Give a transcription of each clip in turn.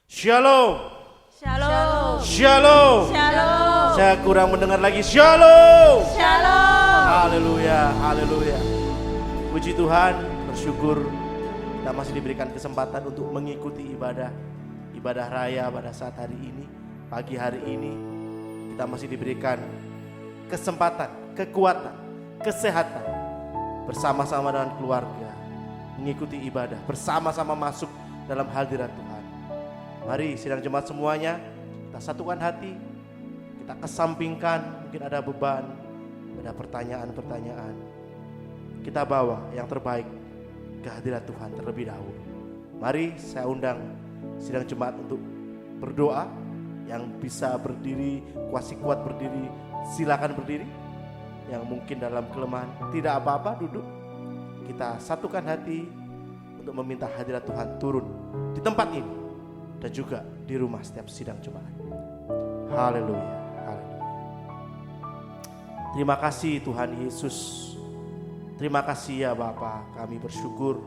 Shalom. Shalom. Shalom. Shalom. Saya kurang mendengar lagi. Shalom. Shalom. Haleluya, haleluya. Puji Tuhan, bersyukur kita masih diberikan kesempatan untuk mengikuti ibadah raya pada saat hari ini. Pagi hari ini kita masih diberikan kesempatan, kekuatan, kesehatan bersama-sama dengan keluarga mengikuti ibadah, bersama-sama masuk dalam hadirat Tuhan. Mari sidang jemaat semuanya, kita satukan hati, kita kesampingkan, mungkin ada beban, ada pertanyaan-pertanyaan. Kita bawa yang terbaik ke hadirat Tuhan terlebih dahulu. Mari saya undang sidang jemaat untuk berdoa. Yang bisa berdiri, kuat berdiri, silakan berdiri. Yang mungkin dalam kelemahan, tidak apa-apa, duduk. Kita satukan hati untuk meminta hadirat Tuhan turun di tempat ini dan juga di rumah setiap sidang jemaat. Haleluya, haleluya. Terima kasih Tuhan Yesus. Terima kasih ya Bapa, kami bersyukur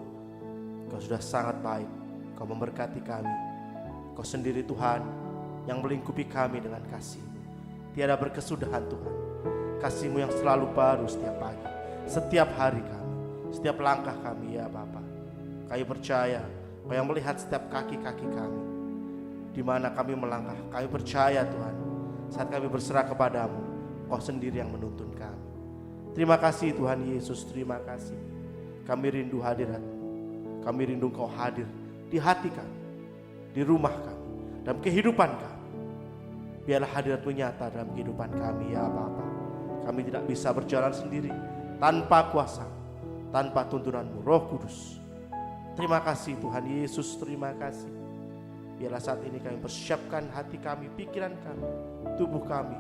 Kau sudah sangat baik. Kau memberkati kami. Kau sendiri Tuhan yang melingkupi kami dengan kasih-Mu. Tiada berkesudahan Tuhan. Kasih-Mu yang selalu baru setiap pagi, setiap hari kami, setiap langkah kami ya Bapa. Kami percaya Kau yang melihat setiap kaki-kaki kami, di mana kami melangkah. Kami percaya Tuhan, saat kami berserah kepadamu, Kau sendiri yang menuntun kami. Terima kasih Tuhan Yesus, terima kasih. Kami rindu hadirat-Mu. Kami rindu Kau hadir di hati kami, di rumah kami, dalam kehidupan kami. Biarlah hadirat-Mu nyata dalam kehidupan kami ya Bapa. Kami tidak bisa berjalan sendiri tanpa kuasa, tanpa tuntunan-Mu Roh Kudus. Terima kasih Tuhan Yesus, terima kasih. Biarlah saat ini kami persiapkan hati kami, pikiran kami, tubuh kami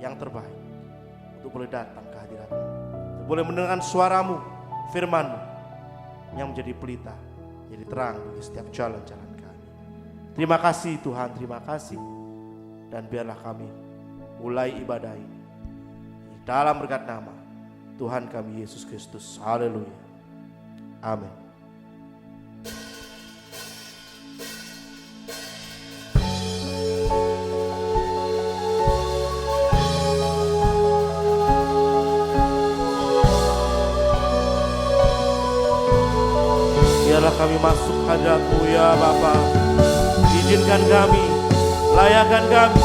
yang terbaik untuk boleh datang ke hadirat-Mu, untuk boleh mendengar suara-Mu, firman-Mu yang menjadi pelita, menjadi terang bagi setiap jalan-jalan kami. Terima kasih Tuhan, terima kasih. Dan biarlah kami mulai ibadah ini di dalam berkat nama Tuhan kami Yesus Kristus. Haleluya. Amin. Biarlah kami masuk hadirat-Mu ya Bapa. Izinkan kami, layakan kami.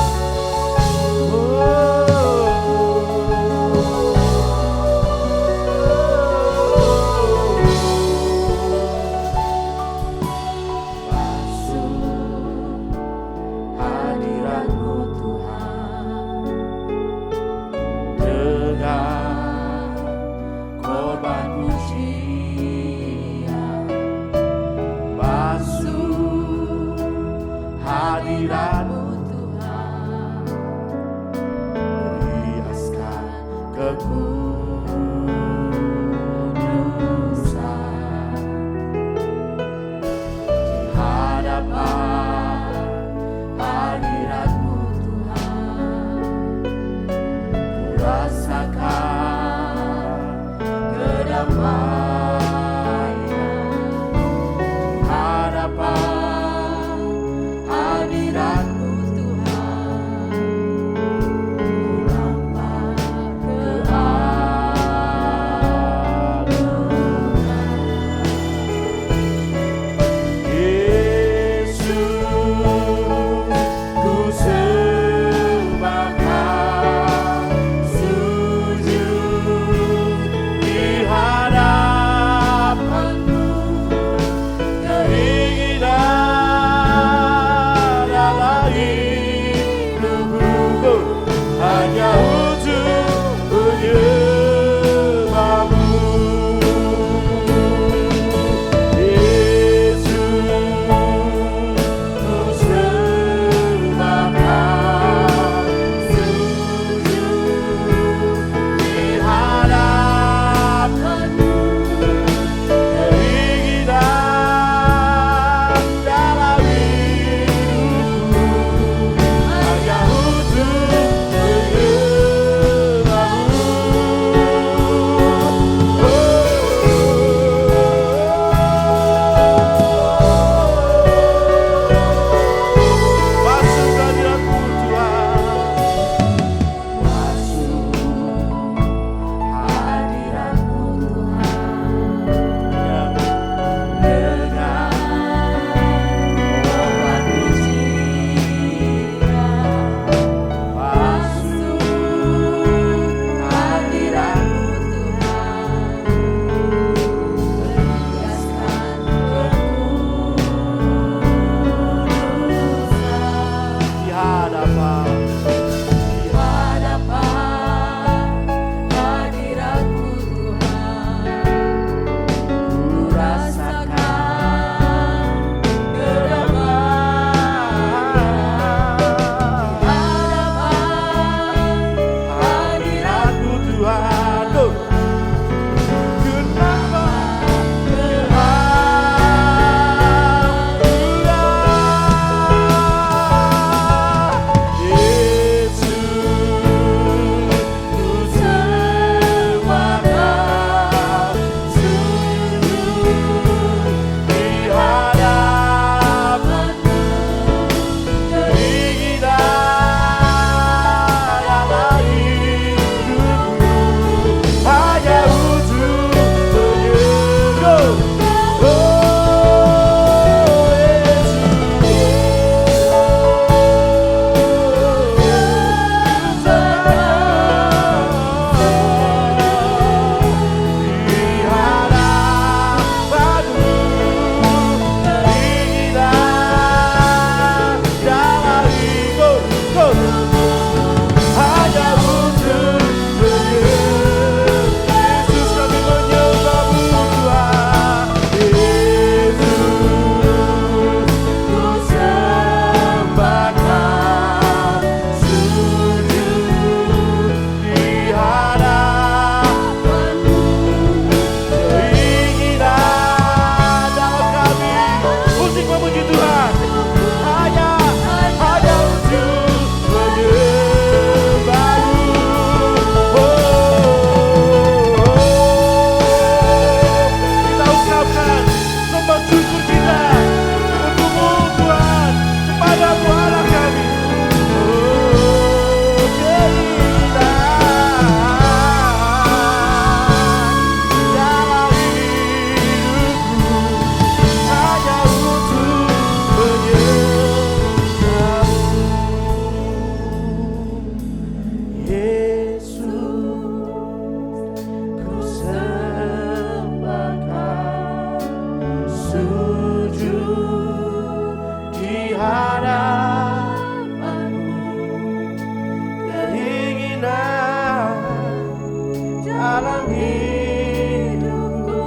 hidupku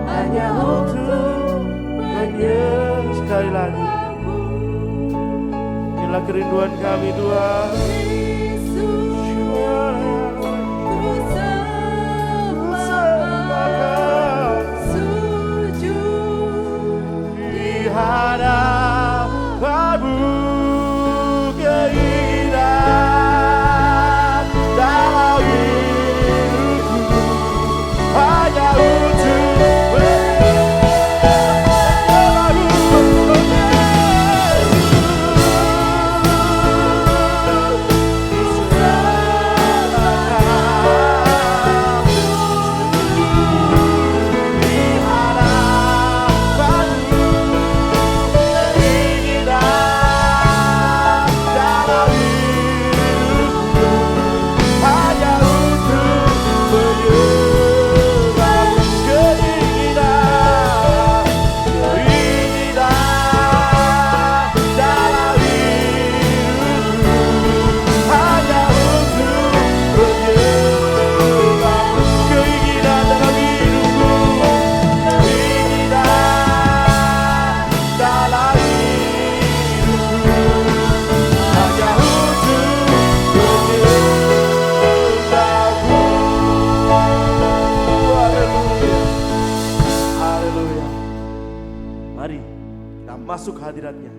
hanya untuk menyembah. Sekali lagi, inilah kerinduan kami Tuhan. Hadapanmu keindahan dalam hidupku hanya untuk masuk hadiratnya,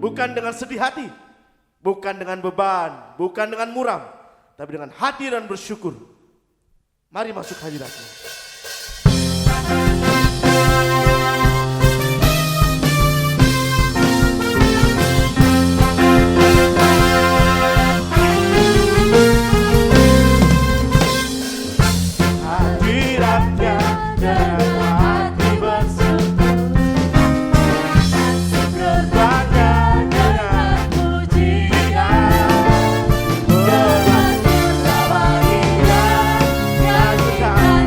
bukan dengan sedih hati, bukan dengan beban, bukan dengan muram, tapi dengan hati dan bersyukur. Mari masuk hadiratnya. Hadiratnya dengan hati bersyukur, berbangga dengan pujian, bersyukur bagi Dia, nyanyikan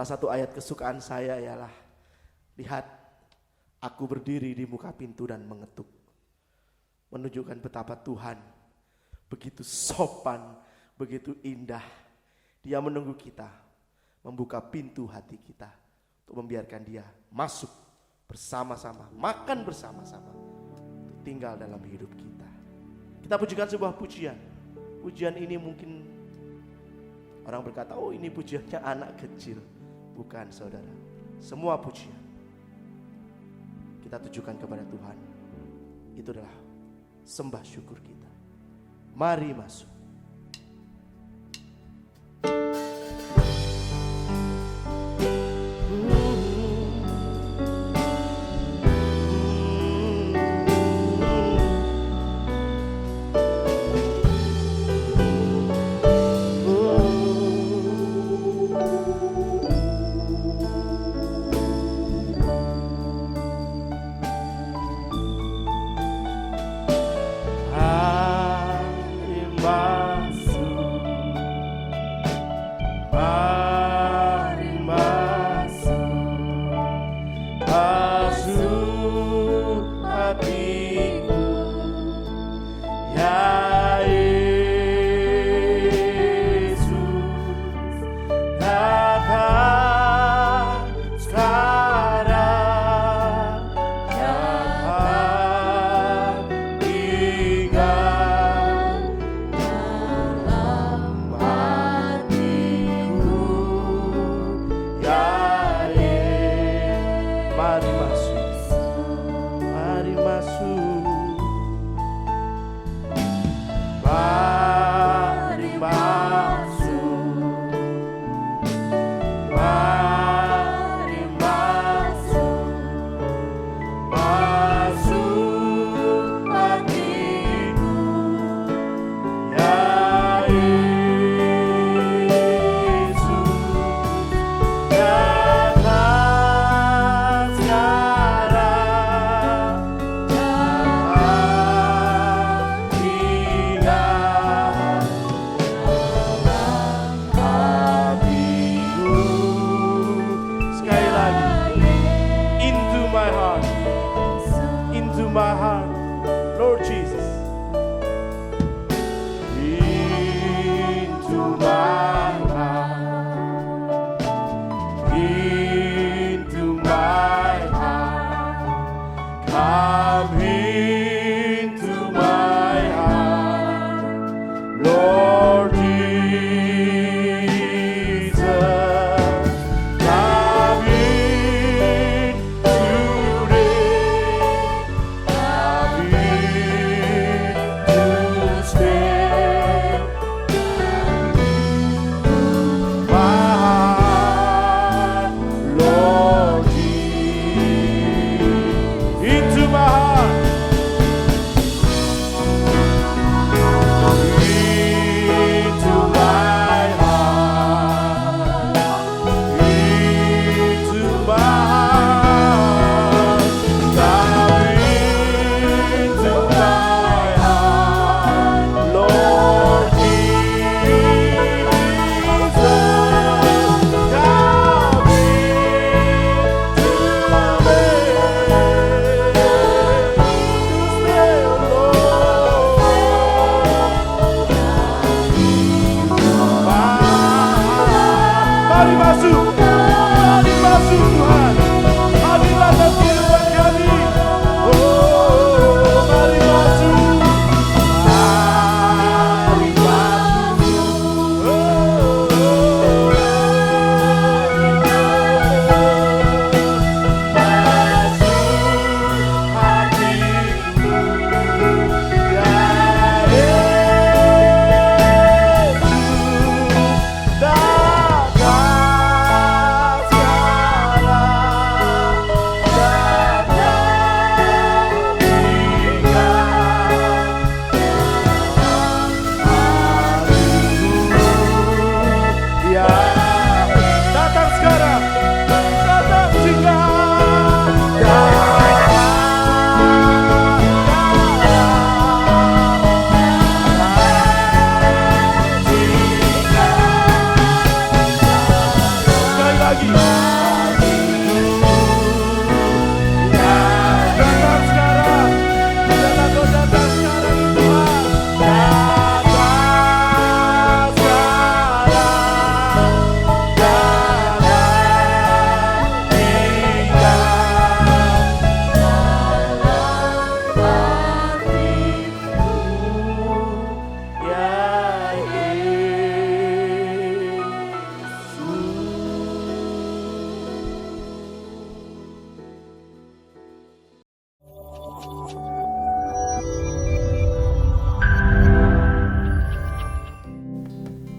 Salah satu ayat kesukaan saya ialah, lihat, aku berdiri di muka pintu dan mengetuk. Menunjukkan betapa Tuhan begitu sopan, begitu indah. Dia menunggu kita, membuka pintu hati kita untuk membiarkan dia masuk bersama-sama, makan bersama-sama, untuk tinggal dalam hidup kita. Kita pujikan sebuah pujian. Pujian ini mungkin orang berkata, oh ini pujiannya anak kecil. Bukan, saudara. Semua pujian kita tujukan kepada Tuhan. Itu adalah sembah syukur kita. Mari masuk.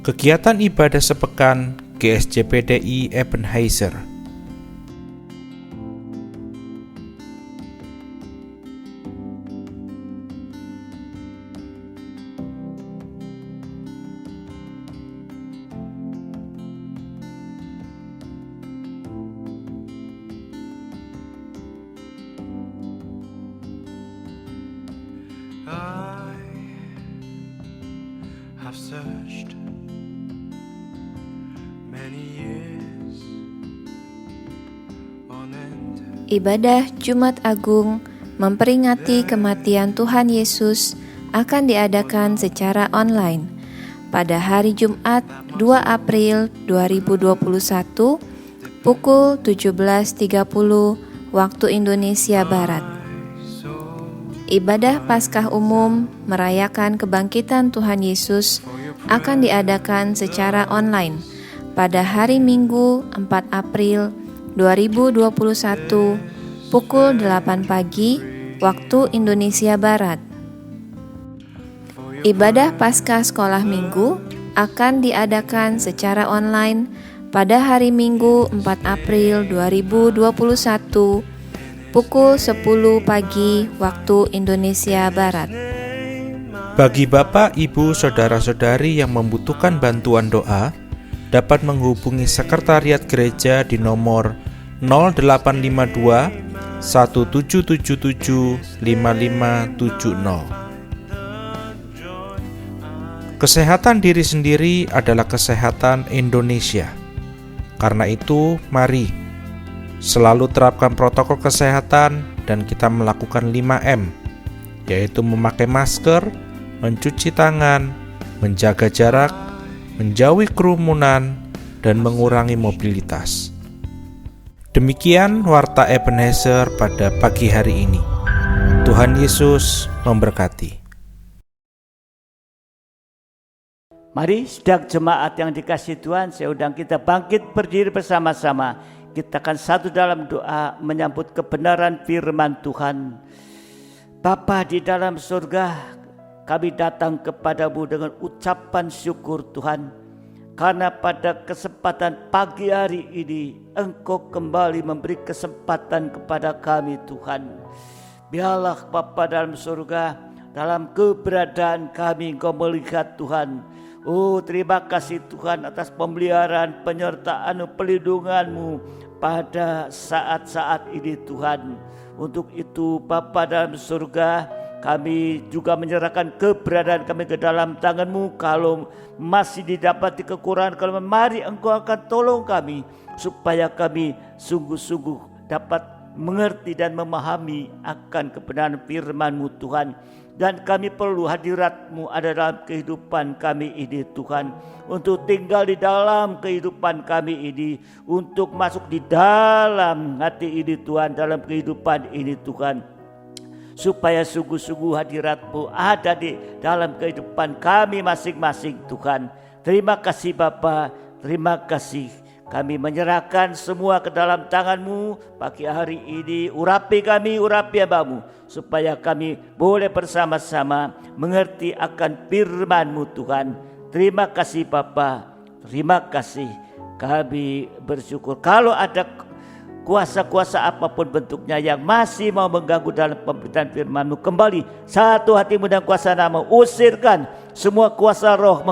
Kegiatan ibadah sepekan GSJPDI Ebenezer. I've searched many years on end. Ibadah Jumat Agung memperingati kematian Tuhan Yesus akan diadakan secara online pada hari Jumat 2 April 2021 pukul 17.30 waktu Indonesia Barat. Ibadah Paskah umum merayakan kebangkitan Tuhan Yesus akan diadakan secara online pada hari Minggu 4 April 2021 pukul 8 pagi waktu Indonesia Barat. Ibadah Paskah sekolah minggu akan diadakan secara online pada hari Minggu 4 April 2021 pukul 10 pagi waktu Indonesia Barat. Bagi Bapak, Ibu, Saudara-saudari yang membutuhkan bantuan doa, dapat menghubungi Sekretariat Gereja di nomor 0852 1777 5570. Kesehatan diri sendiri adalah kesehatan Indonesia. Karena itu, mari selalu terapkan protokol kesehatan dan kita melakukan 5M, yaitu memakai masker, mencuci tangan, menjaga jarak, menjauhi kerumunan, dan mengurangi mobilitas. Demikian Warta Ebenezer pada pagi hari ini. Tuhan Yesus memberkati. Mari sedang jemaat yang dikasihi Tuhan, saya undang kita bangkit berdiri bersama-sama. Kita akan satu dalam doa menyambut kebenaran firman Tuhan. Bapa di dalam surga, kami datang kepadamu dengan ucapan syukur Tuhan. Karena pada kesempatan pagi hari ini, Engkau kembali memberi kesempatan kepada kami Tuhan. Biarlah Bapa dalam surga, dalam keberadaan kami Engkau melihat Tuhan. Oh, terima kasih Tuhan atas pemeliharaan, penyertaan, pelindungan-Mu pada saat-saat ini Tuhan. Untuk itu Bapa dalam surga, kami juga menyerahkan keberadaan kami ke dalam tangan-Mu. Kalau masih didapati kekurangan, kalau mari Engkau akan tolong kami, supaya kami sungguh-sungguh dapat mengerti dan memahami akan kebenaran firman-Mu Tuhan. Dan kami perlu hadirat-Mu ada dalam kehidupan kami ini Tuhan. Untuk tinggal di dalam kehidupan kami ini. Untuk masuk di dalam hati ini Tuhan. Dalam kehidupan ini Tuhan. Supaya sungguh-sungguh hadirat-Mu ada di dalam kehidupan kami masing-masing Tuhan. Terima kasih Bapa, terima kasih. Kami menyerahkan semua ke dalam tangan-Mu pagi hari ini. Urapi kami, urapi hamba-Mu, supaya kami boleh bersama-sama mengerti akan firman-Mu Tuhan. Terima kasih Bapa, terima kasih. Kami bersyukur kalau ada kuasa-kuasa apapun bentuknya yang masih mau mengganggu dalam pemberitaan firman-Mu, kembali satu hatimu dan kuasa nama, usirkan semua kuasa roh,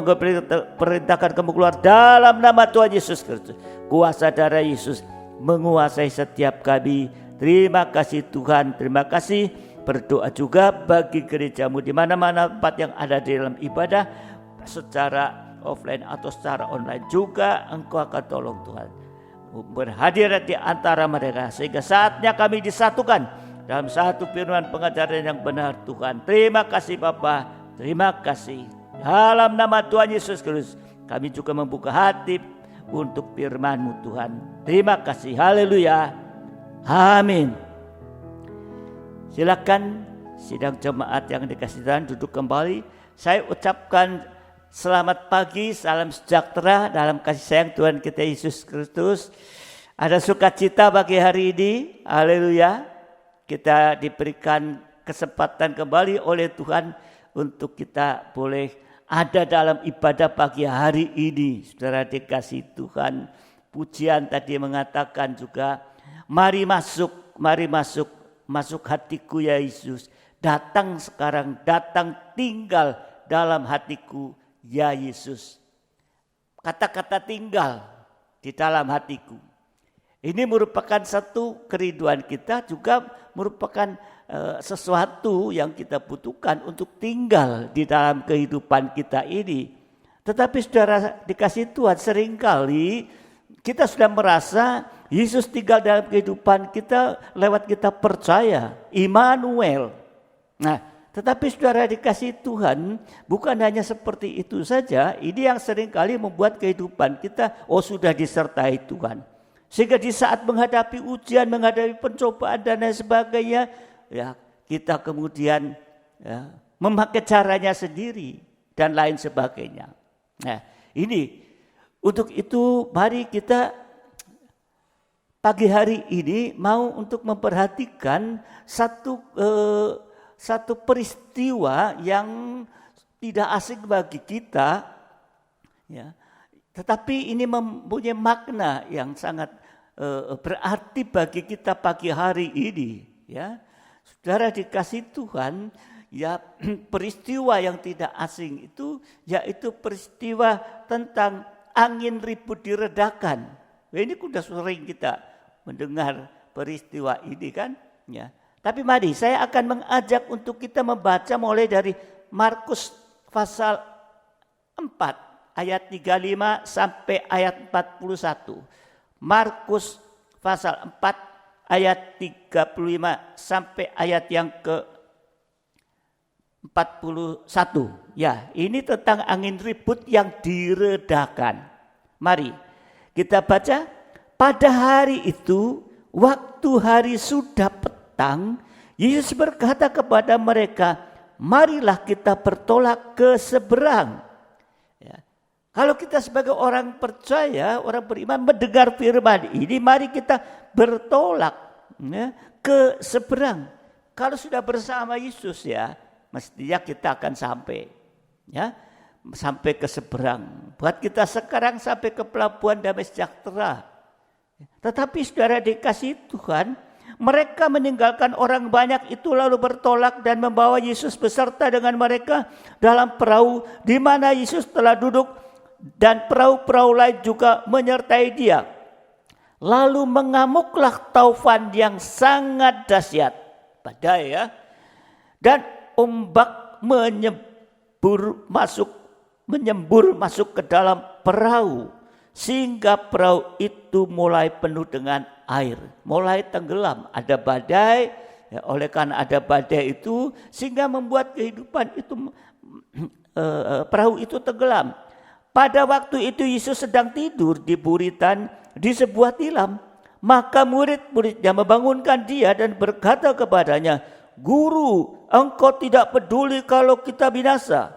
perintahkan kamu keluar dalam nama Tuhan Yesus Kristus. Kuasa darah Yesus menguasai setiap kami. Terima kasih Tuhan, terima kasih. Berdoa juga bagi gereja-Mu di mana-mana tempat yang ada di dalam ibadah, secara offline atau secara online juga Engkau akan tolong Tuhan. Berhadir di antara mereka sehingga saatnya kami disatukan dalam satu firman pengajaran yang benar Tuhan. Terima kasih Bapa, terima kasih. Dalam nama Tuhan Yesus Kristus kami juga membuka hati untuk firman-Mu Tuhan. Terima kasih, haleluya, amin. Silakan sidang jemaat yang dikasihi Tuhan duduk kembali. Saya ucapkan selamat pagi, salam sejahtera dalam kasih sayang Tuhan kita Yesus Kristus. Ada sukacita bagi hari ini, haleluya. Kita diberikan kesempatan kembali oleh Tuhan untuk kita boleh ada dalam ibadah pagi hari ini. Saudara dikasih Tuhan, pujian tadi mengatakan juga, mari masuk, masuk hatiku ya Yesus. Datang sekarang, datang tinggal dalam hatiku ya Yesus. Kata-kata tinggal di dalam hatiku. Ini merupakan satu kerinduan kita, juga merupakan sesuatu yang kita butuhkan untuk tinggal di dalam kehidupan kita ini. Tetapi saudara dikasih Tuhan, seringkali kita sudah merasa Yesus tinggal dalam kehidupan kita lewat kita percaya, Immanuel. Nah, tetapi saudara dikasih Tuhan, bukan hanya seperti itu saja, ini yang seringkali membuat kehidupan kita, sudah disertai Tuhan. Sehingga di saat menghadapi ujian, menghadapi pencobaan dan lain sebagainya, ya kita kemudian memakai caranya sendiri dan lain sebagainya. Nah, ini untuk itu mari kita pagi hari ini mau untuk memperhatikan satu peristiwa yang tidak asing bagi kita, ya. Tetapi ini mempunyai makna yang sangat berarti bagi kita pagi hari ini, ya. Saudara dikasih Tuhan, ya, peristiwa yang tidak asing itu yaitu peristiwa tentang angin ribut diredakan. Ini sudah sering kita mendengar peristiwa ini kan, ya. Tapi mari saya akan mengajak untuk kita membaca mulai dari Markus pasal 4 ayat 35 sampai ayat 41. Markus pasal 4 ayat 35 sampai ayat yang ke-41. Ya, ini tentang angin ribut yang diredakan. Mari kita baca. Pada hari itu, waktu hari sudah petang, Yesus berkata kepada mereka, marilah kita bertolak ke seberang. Ya. Kalau kita sebagai orang percaya, orang beriman mendengar firman ini, mari kita bertolak, ya, ke seberang. Kalau sudah bersama Yesus, ya, mestinya kita akan sampai, ya, sampai ke seberang. Buat kita sekarang sampai ke pelabuhan damai sejahtera. Tetapi saudara dikasih Tuhan, mereka meninggalkan orang banyak itu lalu bertolak dan membawa Yesus beserta dengan mereka dalam perahu di mana Yesus telah duduk, dan perahu-perahu lain juga menyertai dia. Lalu mengamuklah taufan yang sangat dahsyat, badai, ya, dan ombak menyembur masuk ke dalam perahu, sehingga perahu itu mulai penuh dengan air, mulai tenggelam. Ada badai, ya, oleh karena ada badai itu sehingga membuat kehidupan itu perahu itu tenggelam. Pada waktu itu Yesus sedang tidur di buritan di sebuah tilam. Maka murid-muridnya membangunkan dia dan berkata kepadanya, Guru, engkau tidak peduli kalau kita binasa.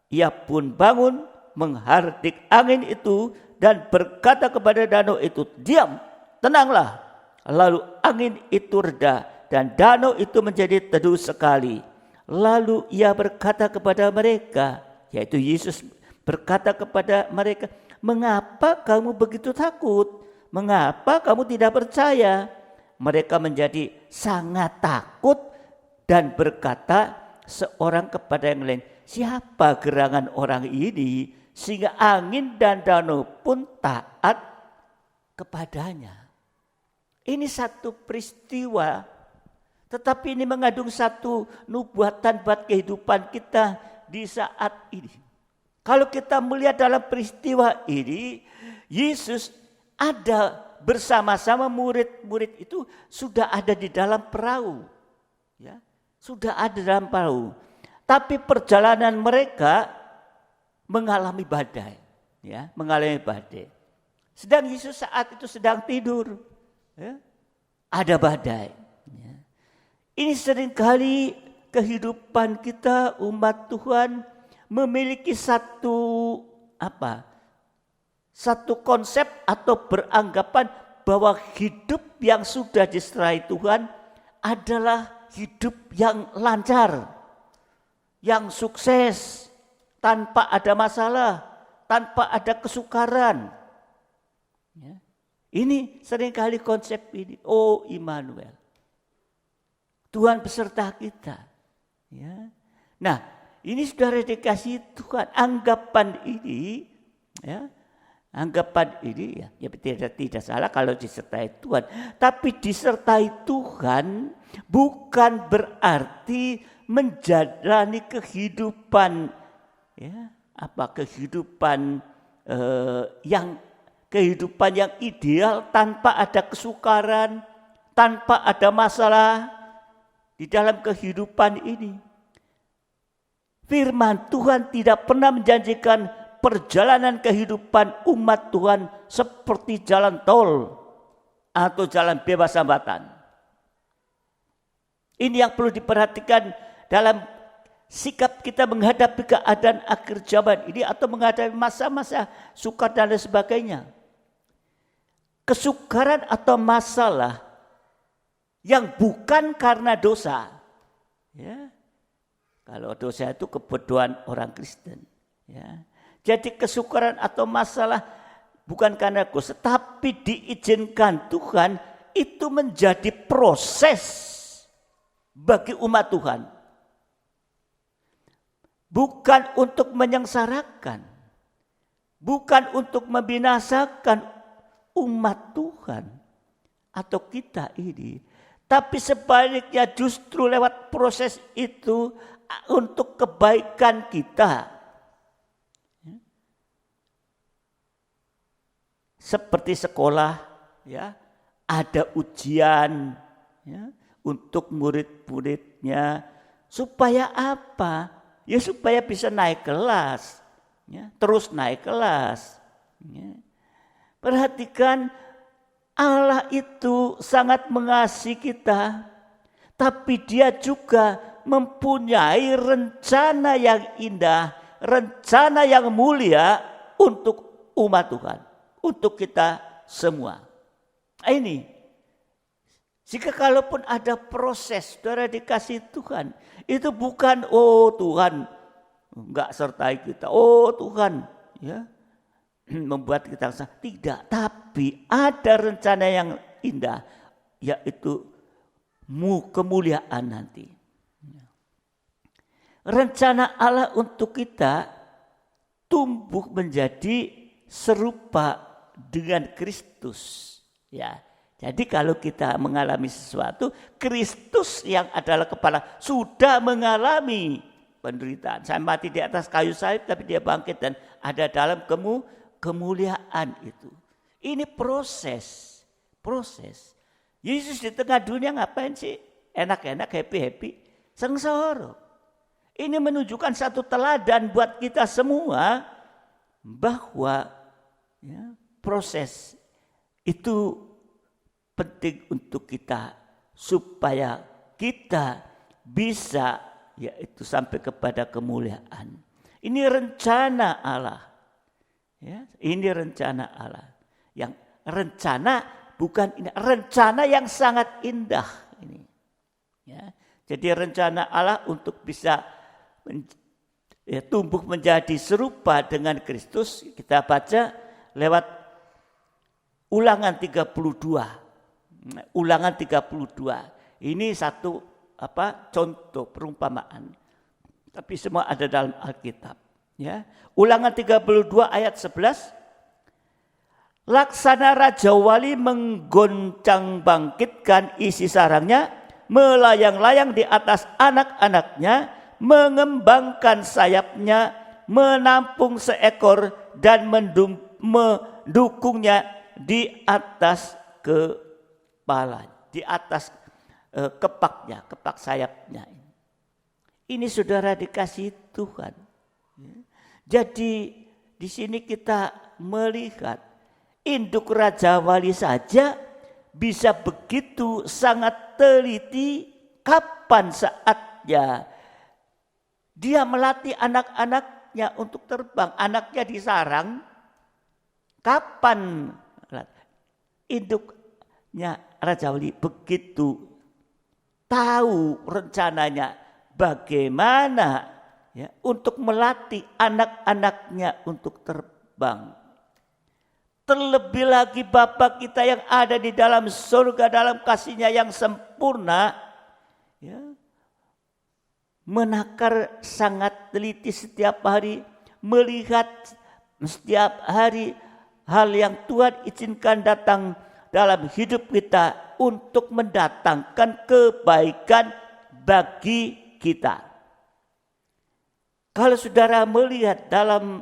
Ia pun bangun, menghardik angin itu dan berkata kepada danau itu, diam, tenanglah. Lalu angin itu reda dan danau itu menjadi teduh sekali. Lalu ia berkata kepada mereka, yaitu Yesus berkata kepada mereka, mengapa kamu begitu takut? Mengapa kamu tidak percaya? Mereka menjadi sangat takut dan berkata seorang kepada yang lain, siapa gerangan orang ini sehingga angin dan danau pun taat kepadanya. Ini satu peristiwa, tetapi ini mengandung satu nubuatan buat kehidupan kita di saat ini. Kalau kita melihat dalam peristiwa ini, Yesus ada bersama-sama murid-murid itu sudah ada di dalam perahu, ya, sudah ada dalam perahu. Tapi perjalanan mereka mengalami badai, ya, mengalami badai. Sedang Yesus saat itu sedang tidur, ya, ada badai. Ya. Ini seringkali kehidupan kita umat Tuhan memiliki satu konsep atau beranggapan bahwa hidup yang sudah diserahi Tuhan adalah hidup yang lancar, yang sukses. tanpa ada masalah, tanpa ada kesukaran. Ya. Ini seringkali konsep ini, oh Immanuel, Tuhan beserta kita. Ya. Nah, ini saudara dikasih Tuhan, anggapan ini, ya, anggapan ini ya tidak salah kalau disertai Tuhan. Tapi disertai Tuhan bukan berarti menjalani kehidupan, ya, kehidupan yang ideal tanpa ada kesukaran, tanpa ada masalah di dalam kehidupan ini. Firman Tuhan tidak pernah menjanjikan perjalanan kehidupan umat Tuhan seperti jalan tol atau jalan bebas hambatan. Ini yang perlu diperhatikan dalam sikap kita menghadapi keadaan akhir zaman ini atau menghadapi masa-masa sukar dan lain sebagainya. Kesukaran atau masalah yang bukan karena dosa. Ya. Kalau dosa itu kebodohan orang Kristen. Ya. Jadi kesukaran atau masalah bukan karena dosa, tapi diizinkan Tuhan itu menjadi proses bagi umat Tuhan. Bukan untuk menyengsarakan, bukan untuk membinasakan umat Tuhan atau kita ini, tapi sebaliknya justru lewat proses itu untuk kebaikan kita. Seperti sekolah, ya, ada ujian, ya, untuk murid-muridnya supaya apa? Ya supaya bisa naik kelas, ya, terus naik kelas. Ya. Perhatikan, Allah itu sangat mengasihi kita, tapi Dia juga mempunyai rencana yang indah, rencana yang mulia untuk umat Tuhan, untuk kita semua. Ini, jika kalaupun ada proses, saudara dikasih Tuhan, itu bukan oh Tuhan enggak sertai kita, oh Tuhan ya membuat kita salah. Tidak, tapi ada rencana yang indah, yaitu kemuliaan nanti. Rencana Allah untuk kita tumbuh menjadi serupa dengan Kristus. Ya, jadi kalau kita mengalami sesuatu, Kristus yang adalah kepala sudah mengalami penderitaan. Saya mati di atas kayu salib, tapi Dia bangkit dan ada dalam kemuliaan itu. Ini proses. Yesus di tengah dunia ngapain sih? Enak-enak, happy-happy, sengsara. Ini menunjukkan satu teladan buat kita semua bahwa ya, proses itu penting untuk kita supaya kita bisa yaitu sampai kepada kemuliaan. Ini rencana Allah. Ya, ini rencana Allah. Yang rencana bukan ini, rencana yang sangat indah ini. Ya, jadi rencana Allah untuk bisa tumbuh menjadi serupa dengan Kristus, kita baca lewat Ulangan 32. Ulangan 32. Ini satu contoh perumpamaan. Tapi semua ada dalam Alkitab. Ya. Ulangan 32 ayat 11. Laksana Raja Wali menggoncang bangkitkan isi sarangnya, melayang-layang di atas anak-anaknya, mengembangkan sayapnya, menampung seekor dan mendukungnya di atas kepala, di atas kepaknya, kepak sayapnya. Ini saudara dikasih Tuhan. Jadi di sini kita melihat induk Raja Wali saja bisa begitu sangat teliti kapan saatnya dia melatih anak-anaknya untuk terbang. Anaknya disarang, kapan induknya Raja Wali begitu tahu rencananya bagaimana ya, untuk melatih anak-anaknya untuk terbang. Terlebih lagi Bapa kita yang ada di dalam surga dalam kasih-Nya yang sempurna, ya, menakar sangat teliti setiap hari, melihat setiap hari hal yang Tuhan izinkan datang dalam hidup kita untuk mendatangkan kebaikan bagi kita. Kalau saudara melihat dalam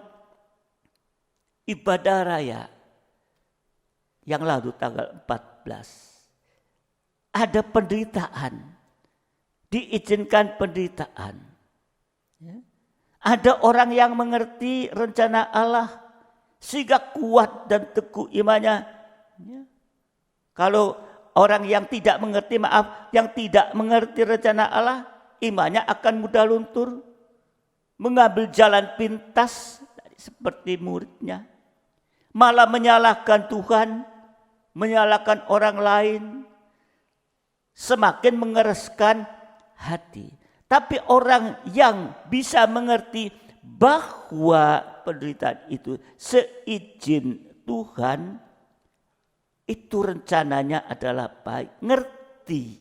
ibadah raya yang lalu tanggal 14, ada penderitaan, diizinkan penderitaan. Ya. Ada orang yang mengerti rencana Allah sehingga kuat dan teguh imannya. Ya. Kalau orang yang tidak mengerti, yang tidak mengerti rencana Allah, imannya akan mudah luntur, mengambil jalan pintas seperti muridnya, malah menyalahkan Tuhan, menyalahkan orang lain, semakin mengereskan hati. Tapi orang yang bisa mengerti bahwa penderitaan itu seizin Tuhan, itu rencananya adalah baik, ngerti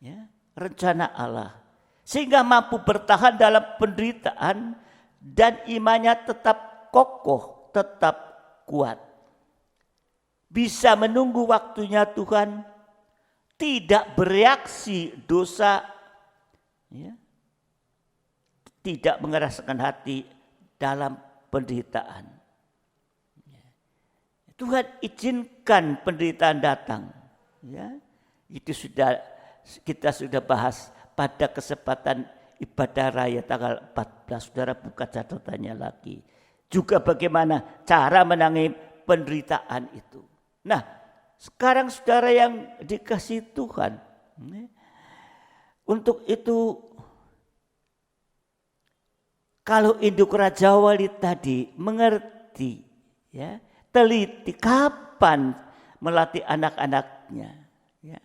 ya, rencana Allah, sehingga mampu bertahan dalam penderitaan dan imannya tetap kokoh, tetap kuat. Bisa menunggu waktunya Tuhan, tidak bereaksi dosa, ya, tidak mengeraskan hati dalam penderitaan. Tuhan izinkan penderitaan datang. Ya, itu kita sudah bahas pada kesempatan ibadah raya tanggal 14. Saudara buka catatannya lagi. Juga bagaimana cara menangani penderitaan itu. Nah, sekarang saudara yang dikasihi Tuhan, untuk itu kalau induk Raja Wali tadi mengerti, ya, teliti kapan melatih anak-anaknya, ya,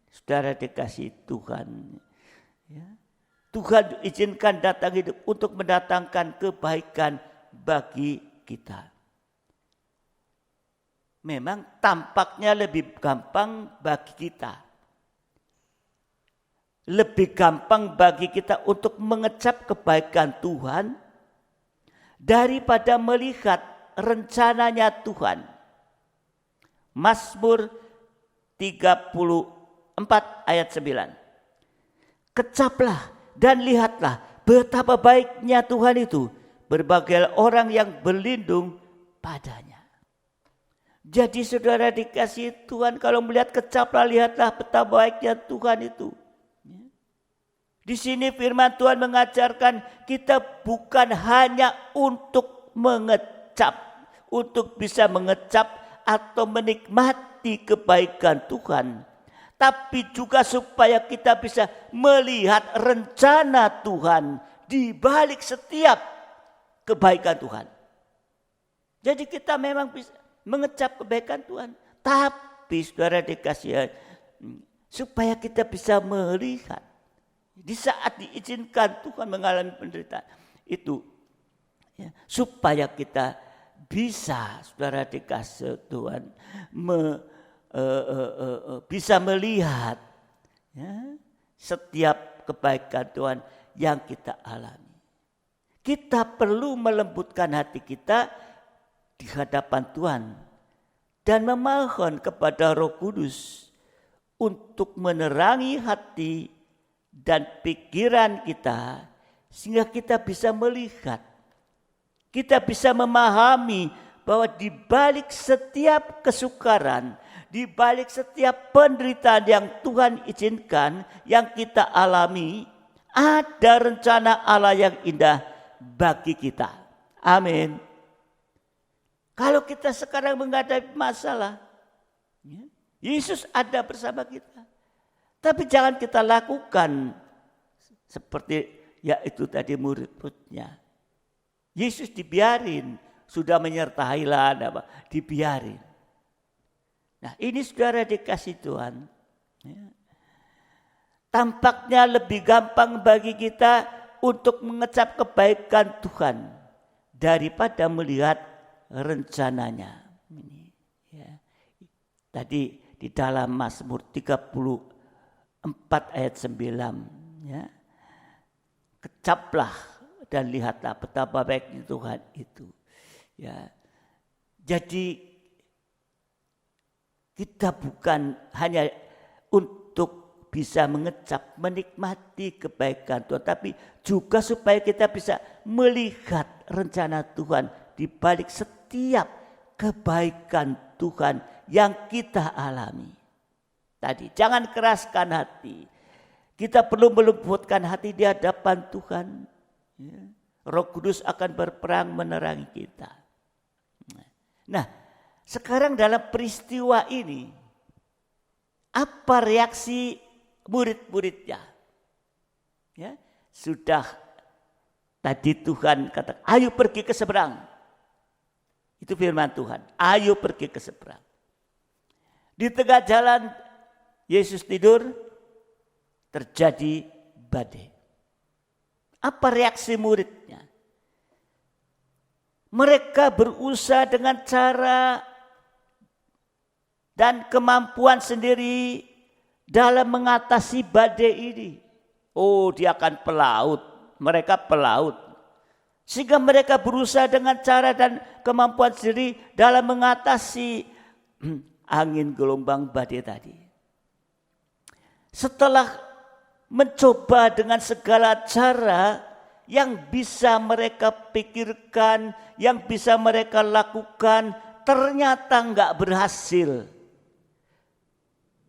saudara dikasihi Tuhan, ya, Tuhan izinkan datang hidup untuk mendatangkan kebaikan bagi kita. Memang tampaknya lebih gampang bagi kita. Lebih gampang bagi kita untuk mengecap kebaikan Tuhan daripada melihat rencananya Tuhan. Mazmur 34 ayat 9. Kecaplah dan lihatlah betapa baiknya Tuhan itu. Berbagai orang yang berlindung padanya. Jadi saudara dikasihi Tuhan, kalau melihat kecaplah, lihatlah betapa baiknya Tuhan itu. Di sini firman Tuhan mengajarkan kita bukan hanya untuk mengecap, untuk bisa mengecap atau menikmati kebaikan Tuhan, tapi juga supaya kita bisa melihat rencana Tuhan di balik setiap kebaikan Tuhan. Jadi kita memang bisa mengecap kebaikan Tuhan, tapi saudara dikasihi, supaya kita bisa melihat di saat diizinkan Tuhan mengalami penderitaan itu, ya, supaya kita bisa, saudara dikasihi Tuhan, bisa melihat, ya, setiap kebaikan Tuhan yang kita alami. Kita perlu melembutkan hati kita di hadapan Tuhan dan memohon kepada Roh Kudus untuk menerangi hati dan pikiran kita sehingga kita bisa melihat, kita bisa memahami bahwa di balik setiap kesukaran, di balik setiap penderitaan yang Tuhan izinkan, yang kita alami, ada rencana Allah yang indah bagi kita. Amin. Kalau kita sekarang menghadapi masalah, ya, Yesus ada bersama kita. Tapi jangan kita lakukan seperti yaitu tadi murid-muridnya. Yesus dibiarin, sudah menyertai lah, dibiarin. Nah ini saudara dikasih Tuhan. Ya. Tampaknya lebih gampang bagi kita untuk mengecap kebaikan Tuhan daripada melihat rencananya. Ini, ya. Tadi di dalam Mazmur 34 ayat 9, ya. Kecaplah dan lihatlah betapa baiknya Tuhan itu. Ya. Jadi kita bukan hanya untuk bisa mengecap, menikmati kebaikan Tuhan, tapi juga supaya kita bisa melihat rencana Tuhan di balik setiap kebaikan Tuhan yang kita alami. Tadi, jangan keraskan hati. Kita perlu melembutkan hati di hadapan Tuhan. Ya. Roh Kudus akan berperang menerangi kita. Nah, sekarang dalam peristiwa ini, apa reaksi murid-muridnya? Ya, sudah tadi Tuhan kata, ayo pergi ke seberang. Itu firman Tuhan, ayo pergi ke seberang. Di tengah jalan Yesus tidur, terjadi badai. Apa reaksi muridnya? Mereka berusaha dengan cara dan kemampuan sendiri dalam mengatasi badai ini. Oh, dia akan pelaut. Mereka pelaut. Sehingga mereka berusaha dengan cara dan kemampuan sendiri dalam mengatasi angin gelombang badai tadi. Setelah mencoba dengan segala cara yang bisa mereka pikirkan, yang bisa mereka lakukan, ternyata enggak berhasil.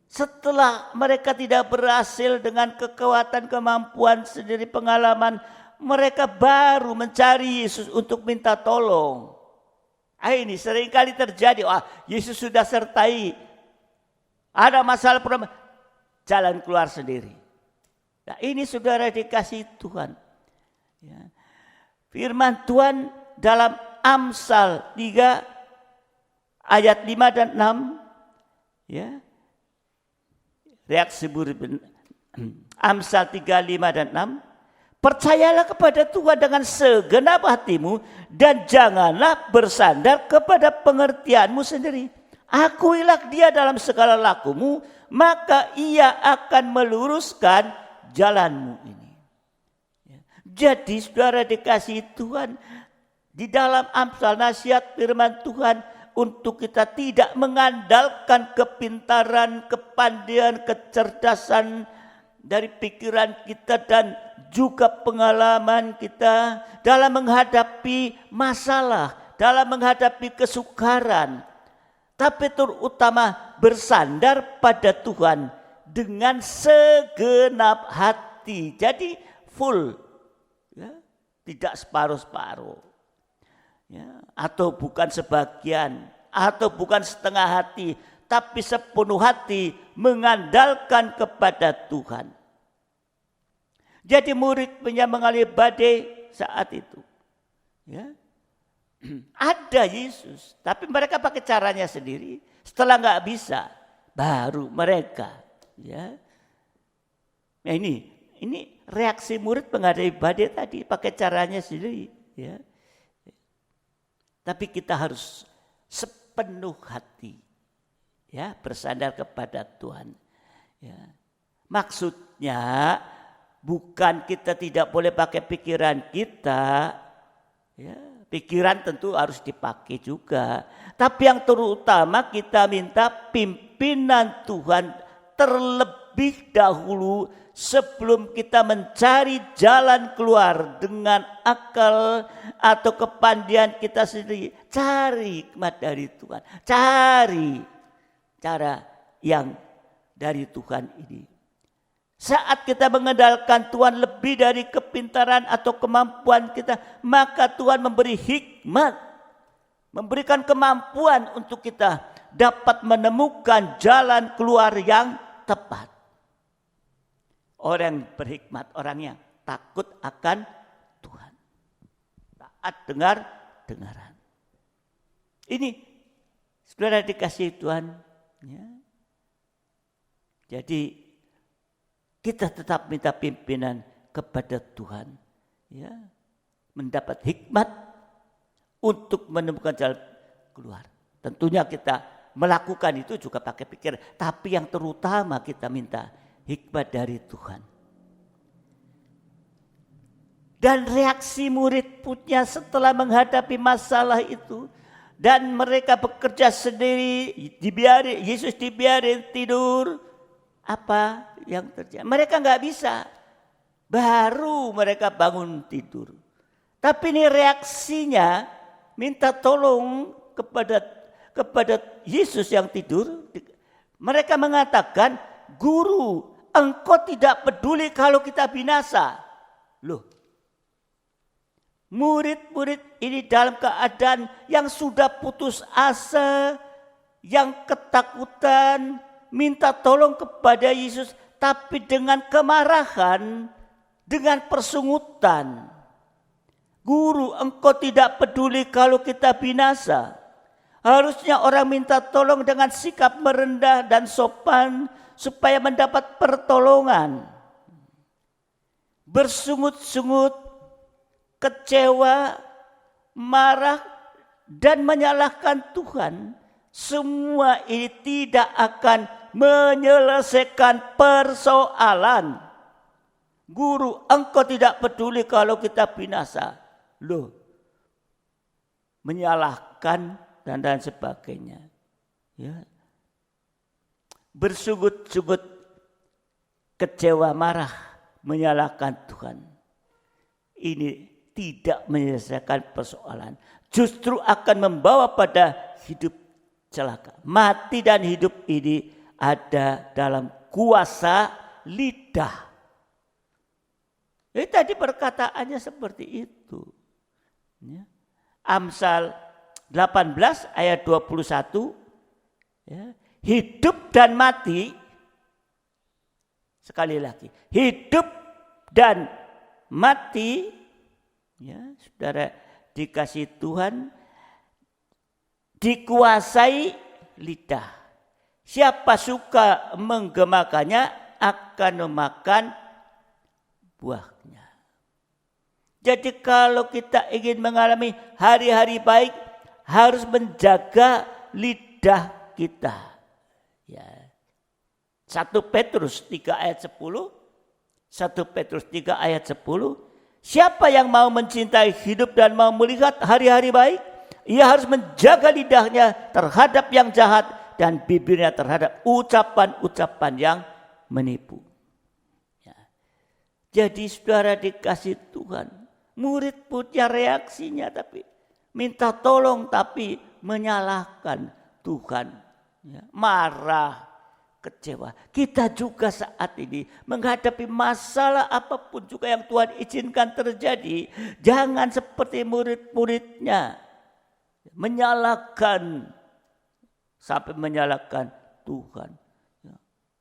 Setelah mereka tidak berhasil dengan kekuatan, kemampuan sendiri, pengalaman, mereka baru mencari Yesus untuk minta tolong. Ini seringkali terjadi. Yesus sudah sertai. Ada masalah, problem, jalan keluar sendiri. Nah, ini saudara dikasih Tuhan. Ya. Firman Tuhan dalam Amsal 3 ayat 5 dan 6. Ya. Reaksi murid Amsal 3, 5 dan 6. Percayalah kepada Tuhan dengan segenap hatimu dan janganlah bersandar kepada pengertianmu sendiri. Akuilah dia dalam segala lakumu, maka ia akan meluruskan jalanmu ini. Jadi saudara dikasih Tuhan, di dalam Amsal nasihat firman Tuhan untuk kita tidak mengandalkan kepintaran, kepandaian, kecerdasan dari pikiran kita dan juga pengalaman kita dalam menghadapi masalah, dalam menghadapi kesukaran. Tapi terutama bersandar pada Tuhan dengan segenap hati. Jadi full, ya, tidak separuh-separuh. Ya, atau bukan sebagian, atau bukan setengah hati, tapi sepenuh hati mengandalkan kepada Tuhan. Jadi murid mengalami badai saat itu. Ya. Ada Yesus, tapi mereka pakai caranya sendiri. Setelah nggak bisa, baru mereka. Ya. Nah ini reaksi murid menghadapi badai tadi, pakai caranya sendiri. Ya. Tapi kita harus sepenuh hati, ya, bersandar kepada Tuhan. Ya. Maksudnya bukan kita tidak boleh pakai pikiran kita, ya, pikiran tentu harus dipakai juga. Tapi yang terutama kita minta pimpinan Tuhan terlebih dahulu sebelum kita mencari jalan keluar dengan akal atau kepandaian kita sendiri. Cari hikmat dari Tuhan. Cari cara yang dari Tuhan ini. Saat kita mengandalkan Tuhan lebih dari kepintaran atau kemampuan kita, maka Tuhan memberi hikmat, memberikan kemampuan untuk kita dapat menemukan jalan keluar yang tepat. Orang berhikmat, orang yang takut akan Tuhan. Taat dengaran. Ini saudara dikasih Tuhan. Ya. Jadi kita tetap minta pimpinan kepada Tuhan. ya, mendapat hikmat untuk menemukan jalan keluar. Tentunya kita melakukan itu juga pakai pikiran, tapi yang terutama kita minta hikmat dari Tuhan. Dan reaksi murid-muridnya setelah menghadapi masalah itu, dan mereka bekerja sendiri, Yesus dibiarin tidur, apa yang terjadi? Mereka nggak bisa, baru mereka bangun tidur. Tapi ini reaksinya minta tolong kepada Yesus yang tidur. Mereka mengatakan, Guru, Engkau tidak peduli kalau kita binasa. Loh, murid-murid ini dalam keadaan yang sudah putus asa, yang ketakutan, minta tolong kepada Yesus, tapi dengan kemarahan, dengan persungutan. Guru, Engkau tidak peduli kalau kita binasa. Harusnya orang minta tolong dengan sikap merendah dan sopan supaya mendapat pertolongan. Bersungut-sungut, kecewa, marah, dan menyalahkan Tuhan, semua ini tidak akan menyelesaikan persoalan. Guru, Engkau tidak peduli kalau kita binasa. Loh, menyalahkan dan sebagainya. Ya. Bersungut-sungut, kecewa, marah, menyalahkan Tuhan. Ini tidak menyelesaikan persoalan. Justru akan membawa pada hidup celaka. Mati dan hidup ini ada dalam kuasa lidah. Jadi tadi perkataannya seperti itu. Ya. Amsal 18 ayat 21. Ya. Hidup dan mati. Sekali lagi. Hidup dan mati. Ya, saudara dikasih Tuhan. Dikuasai lidah. Siapa suka menggemakannya akan memakan buahnya. Jadi kalau kita ingin mengalami hari-hari baik, harus menjaga lidah kita. Ya. 1 Petrus 3 ayat 10. 1 Petrus 3 ayat 10. Siapa yang mau mencintai hidup dan mau melihat hari-hari baik, ia harus menjaga lidahnya terhadap yang jahat dan bibirnya terhadap ucapan-ucapan yang menipu. Ya. Jadi saudara dikasih Tuhan, murid punya reaksinya tapi minta tolong tapi menyalahkan Tuhan. Ya. Marah, kecewa. Kita juga saat ini menghadapi masalah apapun juga yang Tuhan izinkan terjadi. Jangan seperti murid-muridnya. Menyalahkan sampai menyalahkan Tuhan.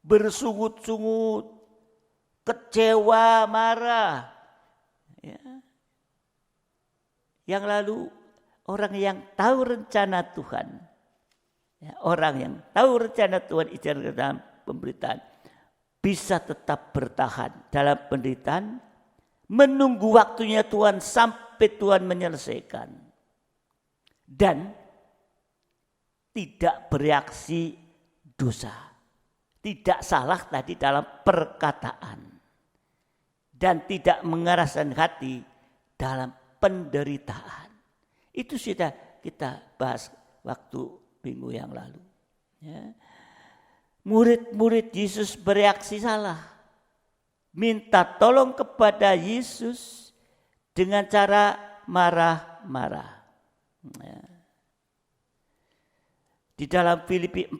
Bersungut-sungut, kecewa, marah. Ya. Yang lalu orang yang tahu rencana Tuhan, ya, orang yang tahu rencana Tuhan izinkan dalam pemberitaan, bisa tetap bertahan dalam penderitaan, menunggu waktunya Tuhan sampai Tuhan menyelesaikan. Dan tidak bereaksi dosa. Tidak salah tadi dalam perkataan. Dan tidak mengeraskan hati dalam penderitaan. Itu sudah kita bahas waktu minggu yang lalu. Ya. Murid-murid Yesus bereaksi salah. Minta tolong kepada Yesus dengan cara marah-marah. Ya. Di dalam Filipi 4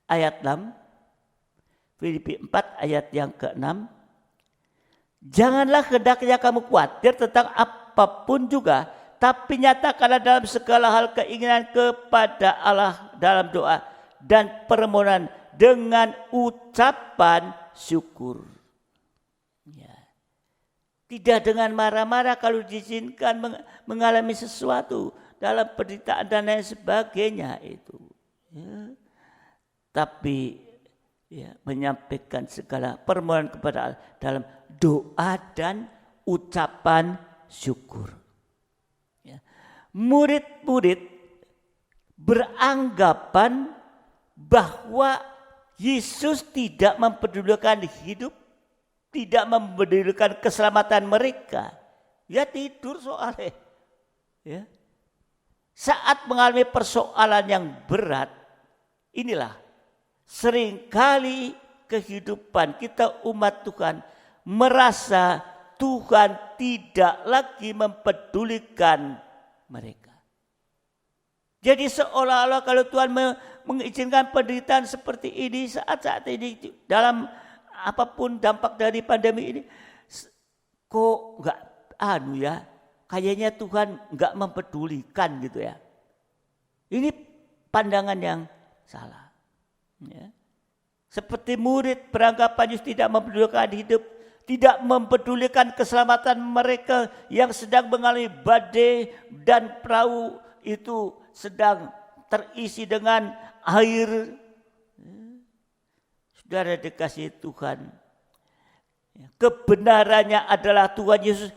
ayat 6. Filipi 4 ayat yang ke-6. Janganlah hendaknya kamu khawatir tentang apapun juga, tapi nyatakanlah dalam segala hal keinginan kepada Allah dalam doa dan permohonan dengan ucapan syukur. Ya. Tidak dengan marah-marah kalau diizinkan mengalami sesuatu dalam penderitaan dan lain sebagainya itu. Ya. Tapi ya, menyampaikan segala permohonan kepada Allah dalam doa dan ucapan syukur. Ya. Murid-murid beranggapan bahwa Yesus tidak mempedulikan hidup, tidak mempedulikan keselamatan mereka. Ya tidur soalnya. Ya. Saat mengalami persoalan yang berat, inilah seringkali kehidupan kita umat Tuhan merasa Tuhan tidak lagi mempedulikan mereka. Jadi seolah-olah kalau Tuhan mengizinkan penderitaan seperti ini saat-saat ini dalam apapun dampak dari pandemi ini, kok enggak kayaknya Tuhan enggak mempedulikan gitu ya. Ini pandangan yang salah. Ya. Seperti murid beranggapan Yesus tidak mempedulikan hidup, tidak mempedulikan keselamatan mereka yang sedang mengalami badai dan perahu itu sedang terisi dengan air. Saudara dikasihi Tuhan, kebenarannya adalah Tuhan Yesus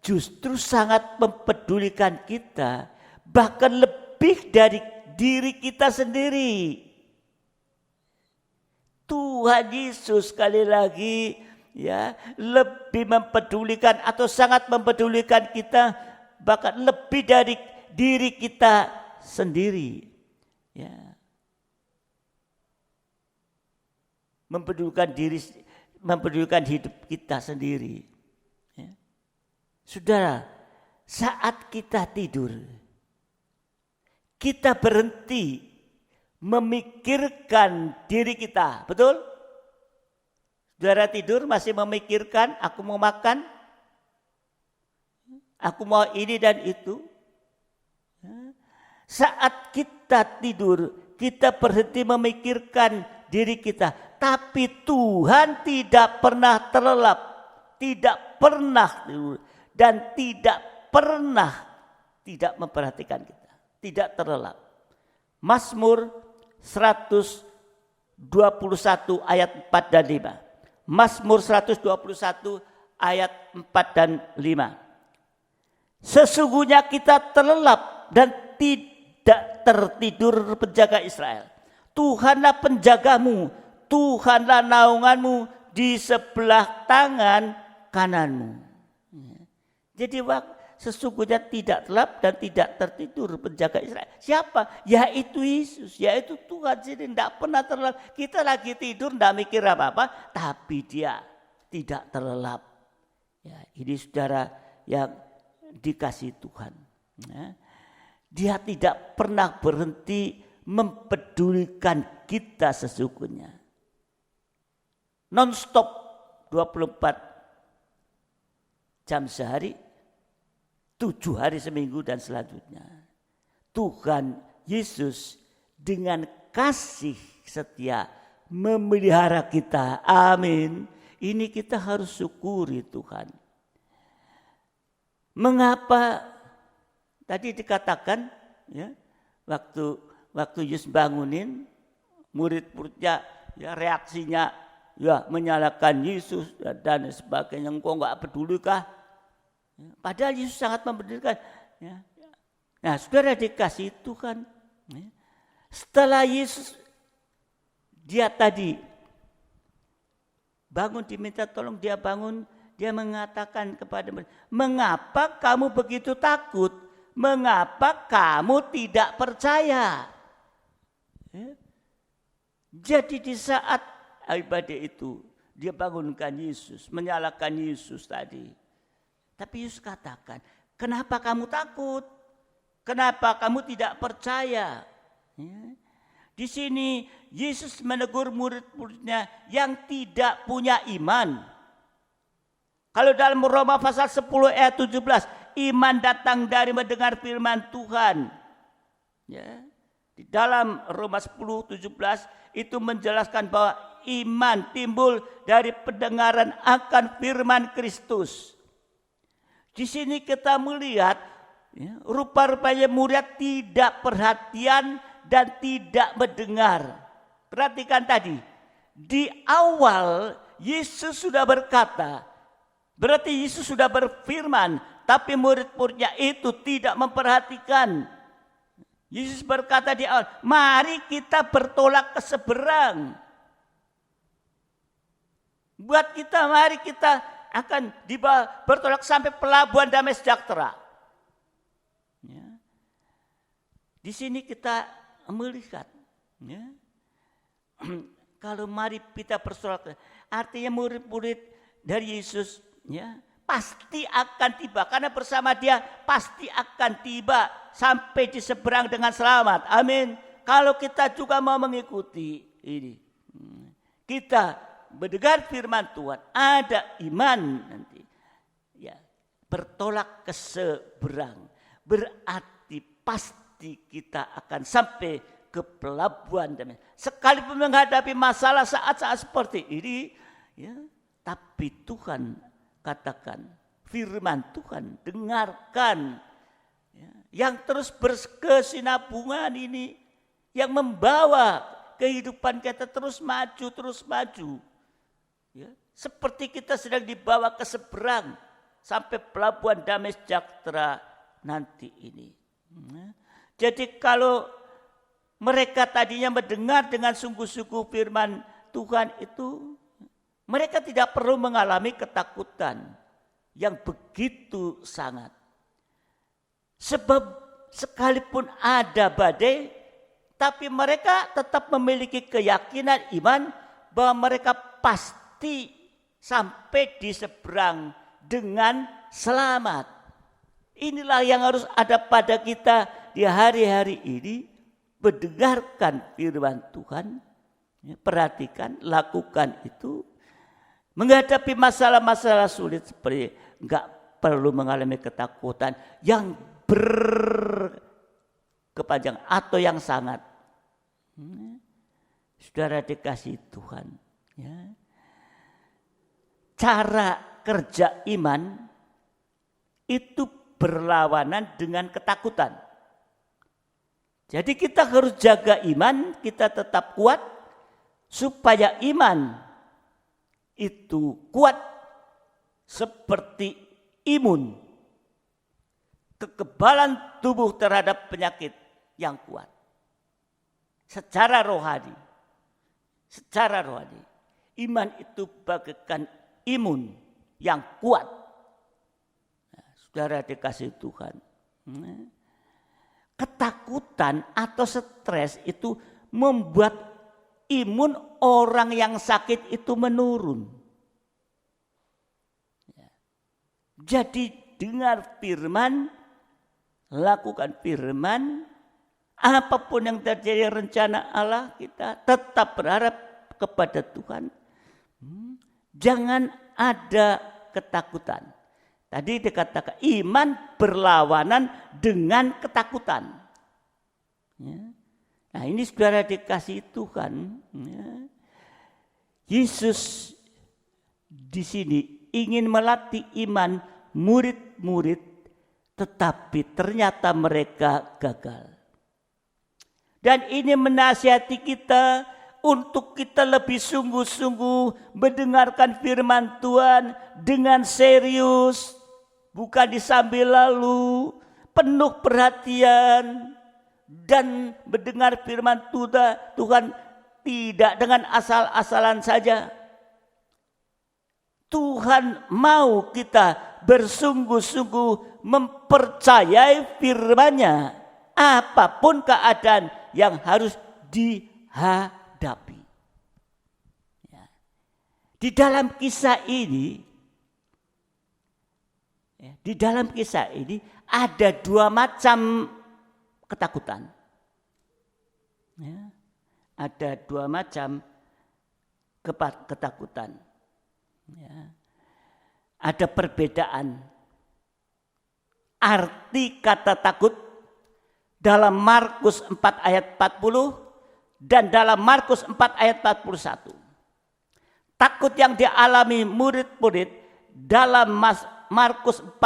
justru sangat mempedulikan kita, bahkan lebih dari diri kita sendiri. Tuhan Yesus sekali lagi lebih mempedulikan atau sangat mempedulikan kita, bahkan lebih dari diri kita sendiri. Ya. Mempedulikan hidup kita sendiri. Ya. Saudara, saat kita tidur, kita berhenti memikirkan diri kita, betul? Saudara tidur masih memikirkan, aku mau makan, aku mau ini dan itu. Saat kita tidur, kita berhenti memikirkan diri kita. Tapi Tuhan tidak pernah terlelap, tidak pernah tidur, dan tidak pernah tidak memperhatikan kita. Tidak terlelap. Mazmur 121 ayat 4 dan 5. Mazmur 121 ayat 4 dan 5. Sesungguhnya kita terlelap dan tidak tertidur penjaga Israel. Tuhanlah penjagamu, Tuhanlah naunganmu di sebelah tangan kananmu. Jadi sesungguhnya tidak terlelap dan tidak tertidur penjaga Israel. Siapa? Yaitu Yesus, yaitu Tuhan sendiri. Tidak pernah terlelap. Kita lagi tidur tidak mikir apa-apa, tapi dia tidak terlelap. Ya, ini saudara yang dikasihi Tuhan. Ya. Dia tidak pernah berhenti mempedulikan kita sesungguhnya. Non-stop 24 jam sehari, 7 hari seminggu dan selanjutnya. Tuhan Yesus dengan kasih setia memelihara kita. Amin. Ini kita harus syukuri Tuhan. Mengapa tadi dikatakan waktu Yesus bangunin murid-muridnya reaksinya menyalahkan Yesus dan sebagainya. Engkau enggak pedulikah? Padahal Yesus sangat mempedulikan. Nah, saudara dikasihi Tuhan. Setelah Yesus dia tadi bangun, diminta tolong, dia bangun, dia mengatakan kepada mereka, mengapa kamu begitu takut? Mengapa kamu tidak percaya? Jadi di saat ibadah itu dia bangunkan Yesus, menyalahkan Yesus tadi. Tapi Yesus katakan, kenapa kamu takut? Kenapa kamu tidak percaya? Di sini Yesus menegur murid-muridnya yang tidak punya iman. Kalau dalam Roma pasal 10 ayat 17, iman datang dari mendengar firman Tuhan. Ya. Di dalam Roma 10:17 itu menjelaskan bahwa iman timbul dari pendengaran akan firman Kristus. Di sini kita melihat rupa-rupanya murid tidak perhatian dan tidak mendengar. Perhatikan tadi, di awal Yesus sudah berkata, Berarti Yesus sudah berfirman, tapi murid-muridnya itu tidak memperhatikan. Yesus berkata di awal, mari kita bertolak ke seberang. Buat kita, mari kita akan bertolak sampai pelabuhan damai sejahtera. Ya. Di sini kita melihat, ya, kalau mari kita bertolak, artinya murid-murid dari Yesus, ya, pasti akan tiba, karena bersama Dia pasti akan tiba sampai di seberang dengan selamat. Amin. Kalau kita juga mau mengikuti ini, kita mendengar firman Tuhan, ada iman nanti, ya, bertolak ke seberang, berarti pasti kita akan sampai ke pelabuhan damai. Sekalipun menghadapi masalah saat-saat seperti ini, ya, tapi Tuhan katakan, firman Tuhan dengarkan, ya, yang terus berkesinambungan ini, yang membawa kehidupan kita terus maju. Ya, seperti kita sedang dibawa ke seberang sampai pelabuhan damai sejahtera nanti ini. Ya. Jadi kalau mereka tadinya mendengar dengan sungguh-sungguh firman Tuhan itu, mereka tidak perlu mengalami ketakutan yang begitu sangat. Sebab sekalipun ada badai, tapi mereka tetap memiliki keyakinan iman bahwa mereka pasti sampai di seberang dengan selamat. Inilah yang harus ada pada kita di hari-hari ini, mendengarkan firman Tuhan, perhatikan, lakukan itu. Menghadapi masalah-masalah sulit seperti enggak perlu mengalami ketakutan yang berkepanjangan atau yang sangat. Saudara dikasih Tuhan, ya. Cara kerja iman itu berlawanan dengan ketakutan. Jadi kita harus jaga iman, kita tetap kuat supaya iman itu kuat seperti imun, kekebalan tubuh terhadap penyakit yang kuat. Secara rohani, iman itu bagaikan imun yang kuat. Nah, saudara dikasih Tuhan, ketakutan atau stres itu membuat imun orang yang sakit itu menurun. Jadi dengar firman, lakukan firman, apapun yang terjadi rencana Allah, kita tetap berharap kepada Tuhan. Jangan ada ketakutan. Tadi dikatakan iman berlawanan dengan ketakutan. Ya. Nah ini saudara dikasih Tuhan. Ya. Yesus di sini ingin melatih iman murid-murid, tetapi ternyata mereka gagal. Dan ini menasihati kita untuk kita lebih sungguh-sungguh mendengarkan firman Tuhan dengan serius, bukan disambil lalu, penuh perhatian, dan mendengar firman Tuhan tidak dengan asal-asalan saja. Tuhan mau kita bersungguh-sungguh mempercayai firman-Nya, apapun keadaan yang harus dihadapi. Ya. Di dalam kisah ini, ada dua macam ketakutan. Ya. Ada dua macam ketakutan. Ya. Ada perbedaan arti kata takut dalam Markus 4 ayat 40 dan dalam Markus 4 ayat 41. Takut yang dialami murid-murid dalam Markus 4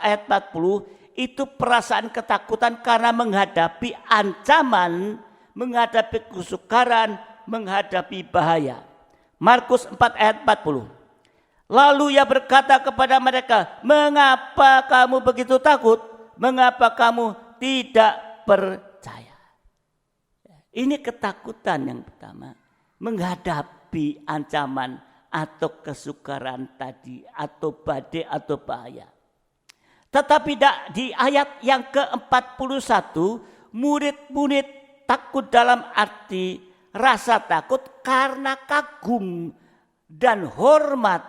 ayat 40 itu perasaan ketakutan karena menghadapi ancaman, menghadapi kesukaran, menghadapi bahaya. Markus 4 ayat 40. Lalu ia berkata kepada mereka, mengapa kamu begitu takut? Mengapa kamu tidak percaya? Ini ketakutan yang pertama, menghadapi ancaman atau kesukaran tadi, atau badai atau bahaya. Tetapi di ayat yang ke-41, murid-murid takut dalam arti rasa takut karena kagum dan hormat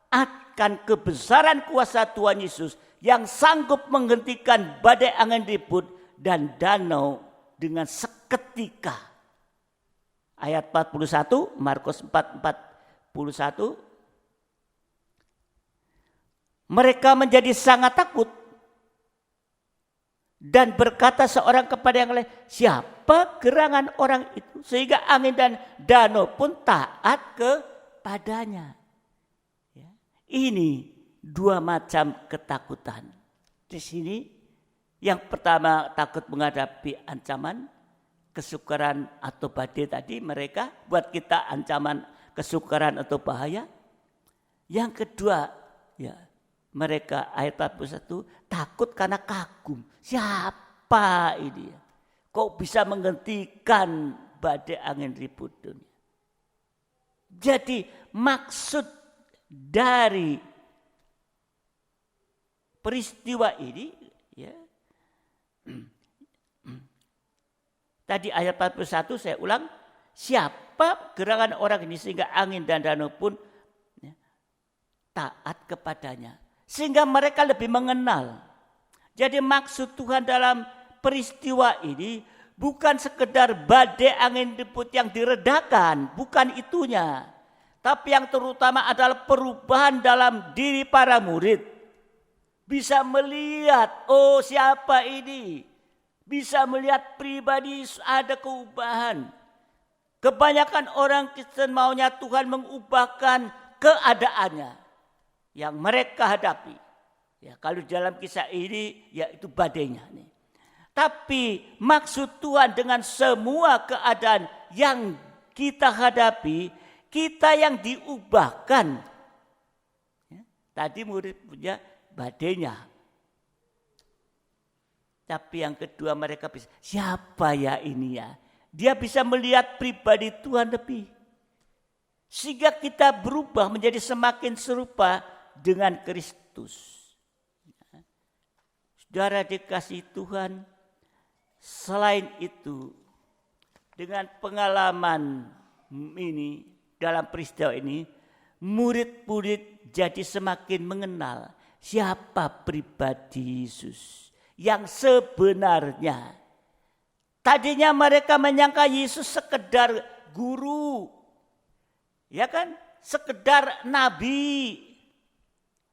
akan kebesaran kuasa Tuhan Yesus yang sanggup menghentikan badai angin ribut dan danau dengan seketika. Ayat 41, Markus 4:41. Mereka menjadi sangat takut dan berkata seorang kepada yang lain, siapa gerangan orang itu sehingga angin dan danau pun taat kepadanya. Ya. Ini dua macam ketakutan. Di sini yang pertama takut menghadapi ancaman, kesukaran atau badai tadi, mereka buat kita ancaman, kesukaran atau bahaya. Yang kedua, ya, mereka ayat 41 takut karena kagum. Siapa ini? Kok bisa menghentikan badai angin ribut dunia? Jadi maksud dari peristiwa ini, ya, tadi ayat 41 saya ulang, siapa gerangan orang ini sehingga angin dan danau pun taat kepadanya. Sehingga mereka lebih mengenal. Jadi maksud Tuhan dalam peristiwa ini bukan sekedar badai angin ribut yang diredakan, bukan itunya. Tapi yang terutama adalah perubahan dalam diri para murid. Bisa melihat, oh siapa ini? Bisa melihat pribadi ada perubahan. Kebanyakan orang Kristen maunya Tuhan mengubahkan keadaannya yang mereka hadapi. Ya, kalau dalam kisah ini yaitu badainya nih. Tapi maksud Tuhan dengan semua keadaan yang kita hadapi, kita yang diubahkan. Ya, tadi murid punya badainya. Tapi yang kedua mereka bisa, siapa ya ini ya? Dia bisa melihat pribadi Tuhan lebih. Sehingga kita berubah menjadi semakin serupa dengan Kristus. Saudara dikasih Tuhan, selain itu dengan pengalaman ini dalam peristiwa ini, murid-murid jadi semakin mengenal siapa pribadi Yesus yang sebenarnya. Tadinya mereka menyangka Yesus sekedar guru, ya kan, sekedar nabi.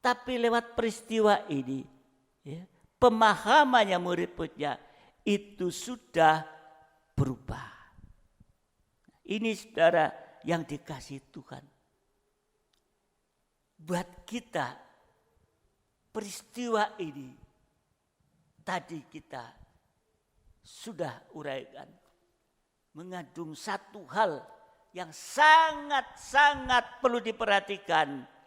Tapi lewat peristiwa ini, ya, pemahamannya murid-muridnya itu sudah berubah. Ini saudara yang dikasih Tuhan. Buat kita peristiwa ini tadi kita sudah uraikan. Mengandung satu hal yang sangat-sangat perlu diperhatikan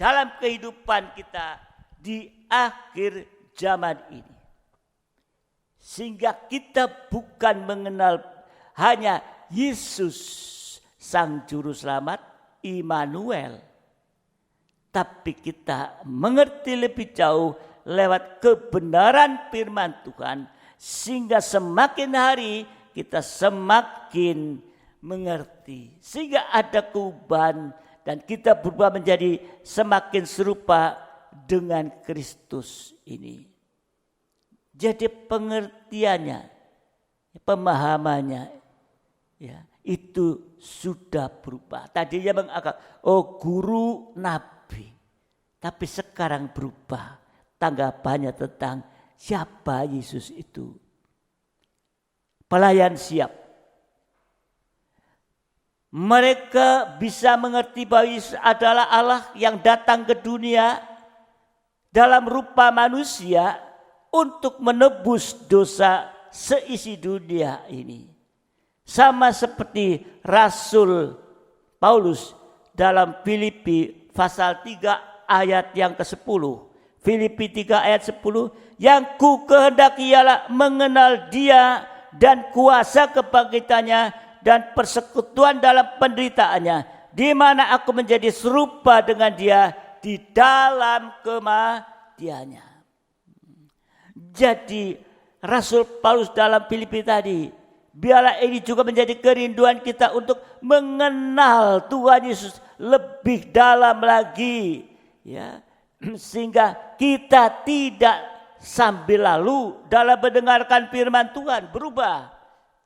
dalam kehidupan kita di akhir zaman ini. Sehingga kita bukan mengenal hanya Yesus Sang Juru Selamat, Immanuel. Tapi kita mengerti lebih jauh lewat kebenaran firman Tuhan. Sehingga semakin hari kita semakin mengerti. Sehingga ada perubahan dan kita berubah menjadi semakin serupa dengan Kristus ini. Jadi pengertiannya, pemahamannya, ya, itu sudah berubah. Tadinya menganggap, oh guru nabi. Tapi sekarang berubah tanggapannya tentang siapa Yesus itu. Pelayan siap. Mereka bisa mengerti bahwa Yesus adalah Allah yang datang ke dunia dalam rupa manusia untuk menebus dosa seisi dunia ini. Sama seperti Rasul Paulus dalam Filipi pasal 3 ayat yang ke-10. Filipi 3 ayat 10. Yang ku kehendaki ialah mengenal Dia dan kuasa kebangkitannya dan persekutuan dalam penderitaannya, di mana aku menjadi serupa dengan Dia di dalam kematiannya. Jadi Rasul Paulus dalam Filipi tadi, biarlah ini juga menjadi kerinduan kita untuk mengenal Tuhan Yesus lebih dalam lagi, ya, sehingga kita tidak sambil lalu dalam mendengarkan firman Tuhan, berubah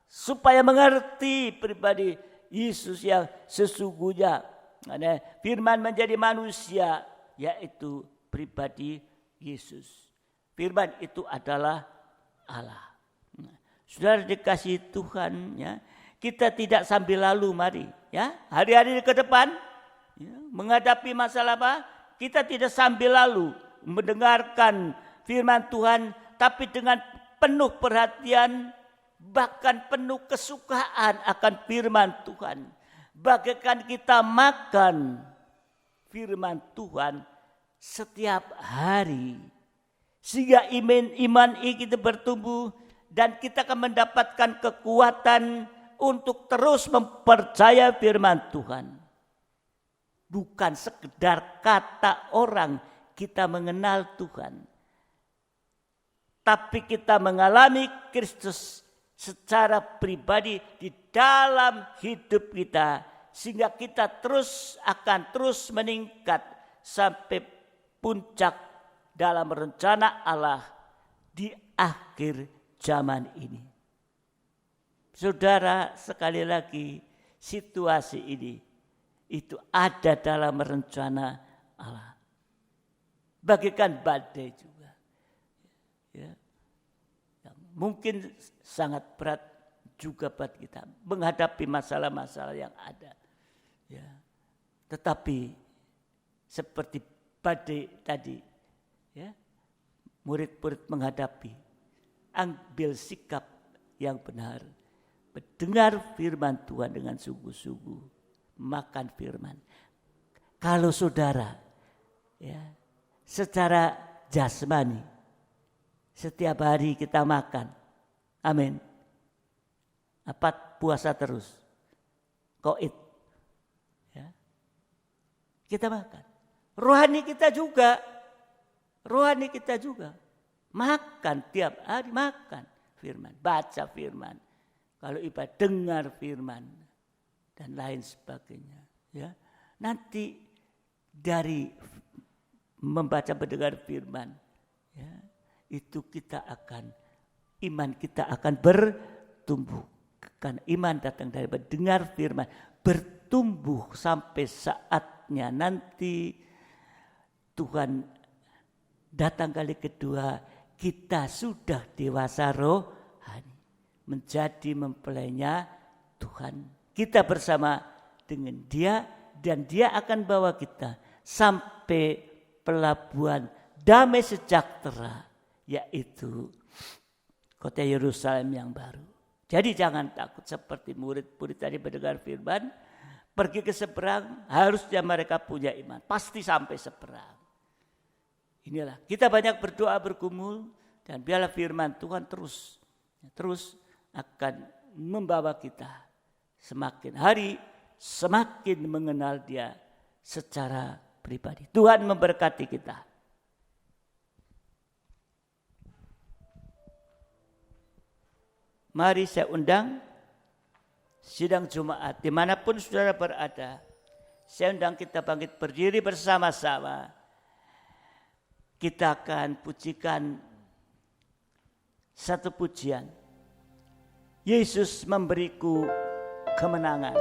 supaya mengerti pribadi Yesus yang sesungguhnya. Firman menjadi manusia, yaitu pribadi Yesus. Firman itu adalah Allah. Saudara dikasihi Tuhan, ya, kita tidak sambil lalu, mari, ya, hari-hari ke depan, ya, menghadapi masalah apa, kita tidak sambil lalu mendengarkan firman Tuhan, tapi dengan penuh perhatian, bahkan penuh kesukaan akan firman Tuhan. Bagaikan kita makan firman Tuhan setiap hari, sehingga iman kita bertumbuh dan kita akan mendapatkan kekuatan untuk terus mempercayai firman Tuhan. Bukan sekedar kata orang kita mengenal Tuhan, tapi kita mengalami Kristus secara pribadi di dalam hidup kita, sehingga kita akan terus meningkat sampai puncak dalam rencana Allah di akhir zaman ini. Saudara, sekali lagi, situasi ini itu ada dalam rencana Allah. Bagaikan badai juga, ya, mungkin sangat berat juga buat kita menghadapi masalah-masalah yang ada, ya. Tetapi seperti badai tadi, ya, murid-murid menghadapi, ambil sikap yang benar, mendengar firman Tuhan dengan sungguh-sungguh, makan firman. Kalau saudara, ya, secara jasmani setiap hari kita makan, amin, apa puasa terus, qoid, ya, kita makan. Rohani kita juga makan tiap hari, makan firman, baca firman, kalau ibadah dengar firman dan lain sebagainya, ya. Nanti dari membaca mendengar firman, ya, itu iman kita akan bertumbuh. Karena iman datang dari mendengar firman, bertumbuh sampai saatnya nanti Tuhan datang kali kedua, kita sudah dewasa rohani, menjadi mempelainya Tuhan. Kita bersama dengan Dia dan Dia akan bawa kita sampai pelabuhan damai sejahtera, yaitu kota Yerusalem yang baru. Jadi jangan takut seperti murid-murid tadi mendengar firman, pergi ke seberang, harusnya mereka punya iman, pasti sampai seberang. Inilah, kita banyak berdoa bergumul, dan biarlah firman Tuhan terus akan membawa kita semakin hari semakin mengenal Dia secara pribadi. Tuhan memberkati kita. Mari saya undang sidang Jumat dimanapun saudara berada. Saya undang kita bangkit berdiri bersama-sama. Kita akan pujikan satu pujian. Yesus memberiku kemenangan.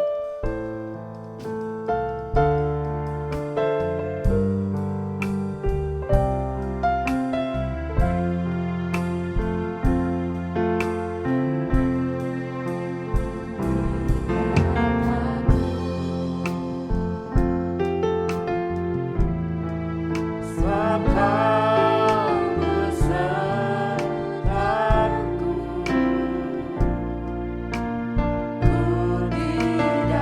Tidak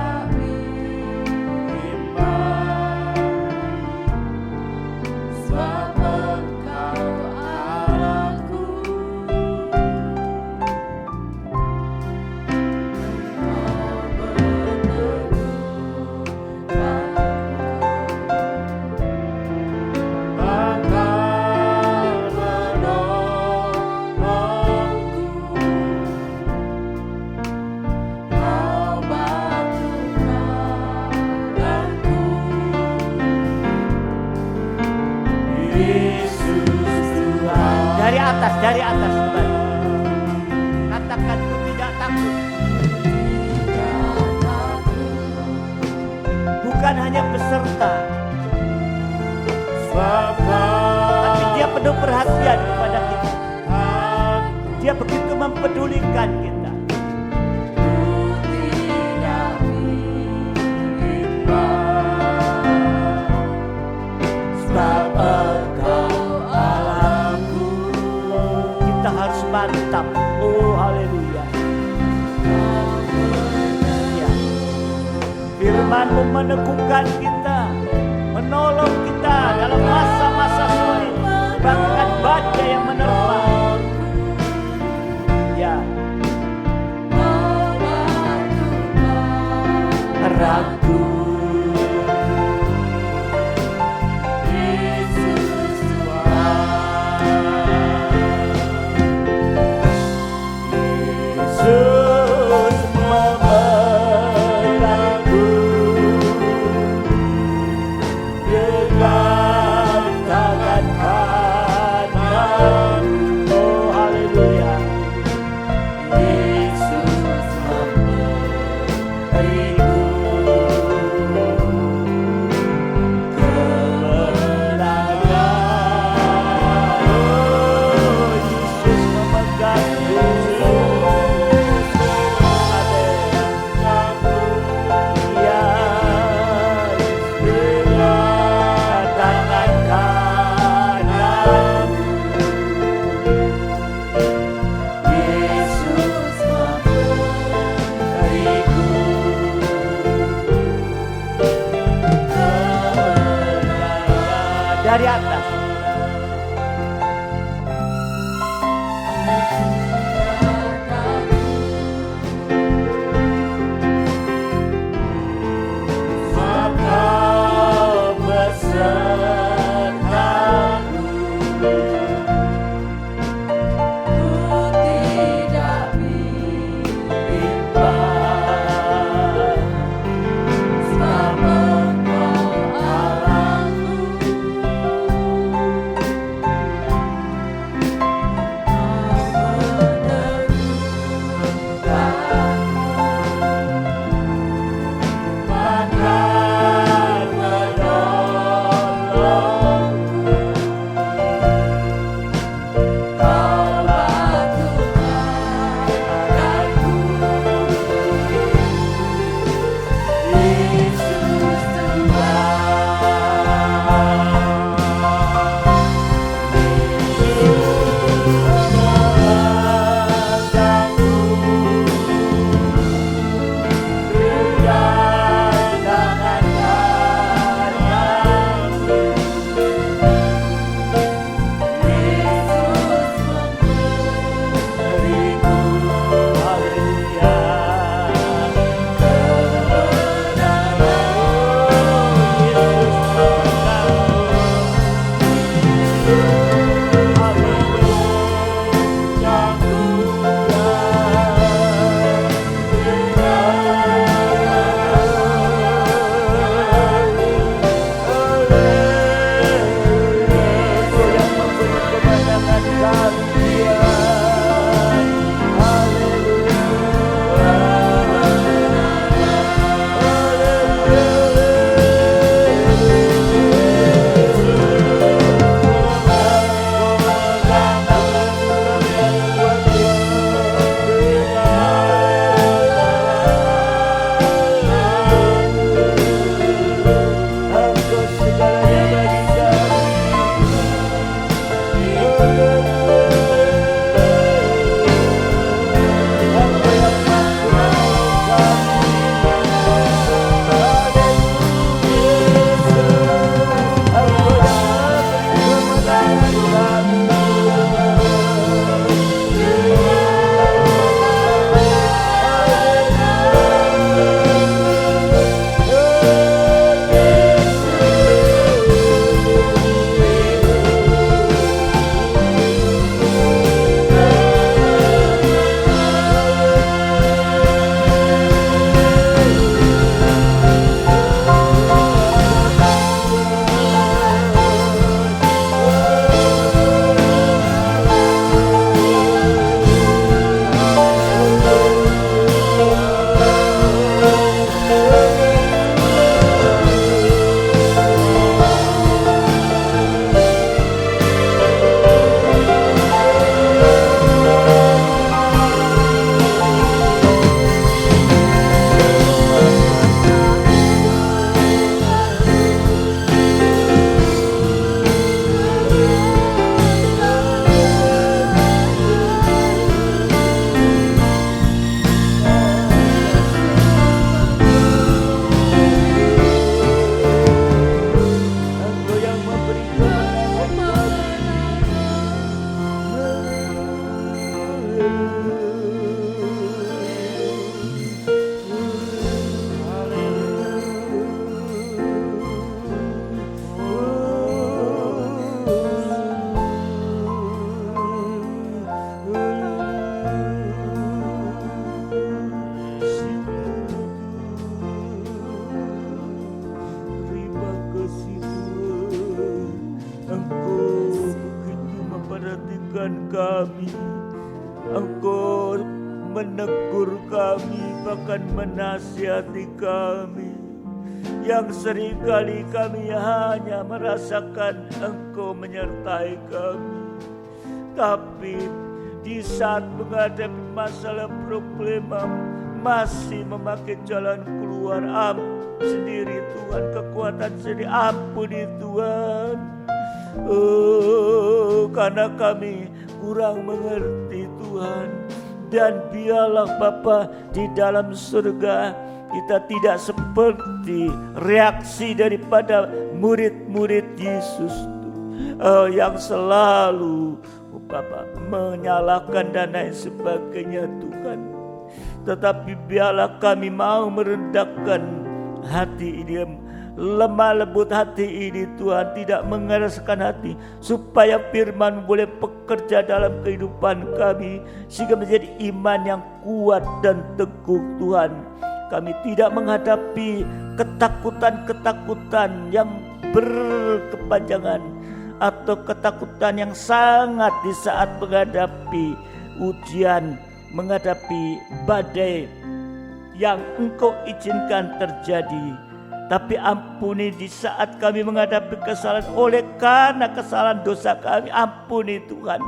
Dari atas kembali. Katakan ku tidak takut. Bukan hanya peserta, tapi dia penuh perhatian kepada kita. Dia begitu mempedulikan kita. Mantap, oh haleluya. Ya. Firman-Mu meneguhkan kita, menolong kita dalam masa-masa sulit, bahkan badai yang menerpa. Ya. Ragu. Dari atas. menguatkan kami. Engkau menegur kami, bahkan menasihati kami, yang seringkali kami hanya merasakan Engkau menyertai kami. Tapi di saat menghadapi masalah problema, masih memakai jalan keluar sendiri Tuhan, kekuatan sendiri, ampuni Tuhan. Karena kami kurang mengerti Tuhan. Dan biarlah Bapa di dalam surga kita tidak seperti reaksi daripada murid-murid Yesus yang selalu Bapa menyalahkan dan lain sebagainya Tuhan. Tetapi biarlah kami mau merendahkan hati ini, lemah lembut hati ini Tuhan, tidak mengeraskan hati, supaya firman boleh bekerja dalam kehidupan kami, sehingga menjadi iman yang kuat dan teguh Tuhan. Kami tidak menghadapi ketakutan-ketakutan yang berkepanjangan, atau ketakutan yang sangat di saat menghadapi ujian, menghadapi badai yang Engkau izinkan terjadi. Tapi ampuni di saat kami menghadapi kesalahan oleh karena kesalahan dosa kami, ampuni Tuhan,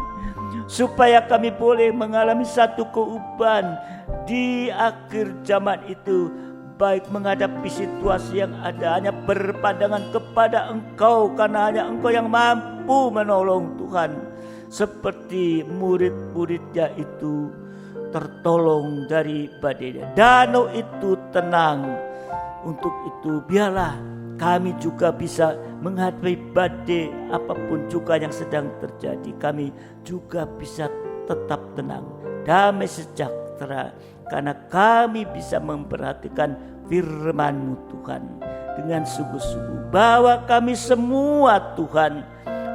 supaya kami boleh mengalami satu keubahan di akhir zaman itu, baik menghadapi situasi yang ada, hanya berpandangan kepada Engkau, karena hanya Engkau yang mampu menolong Tuhan. Seperti murid-muridnya itu tertolong dari badai, danau itu tenang. Untuk itu biarlah kami juga bisa menghadapi badai apapun juga yang sedang terjadi. Kami juga bisa tetap tenang, damai sejahtera, karena kami bisa memperhatikan firman-Mu Tuhan dengan sungguh-sungguh. Bawa kami semua Tuhan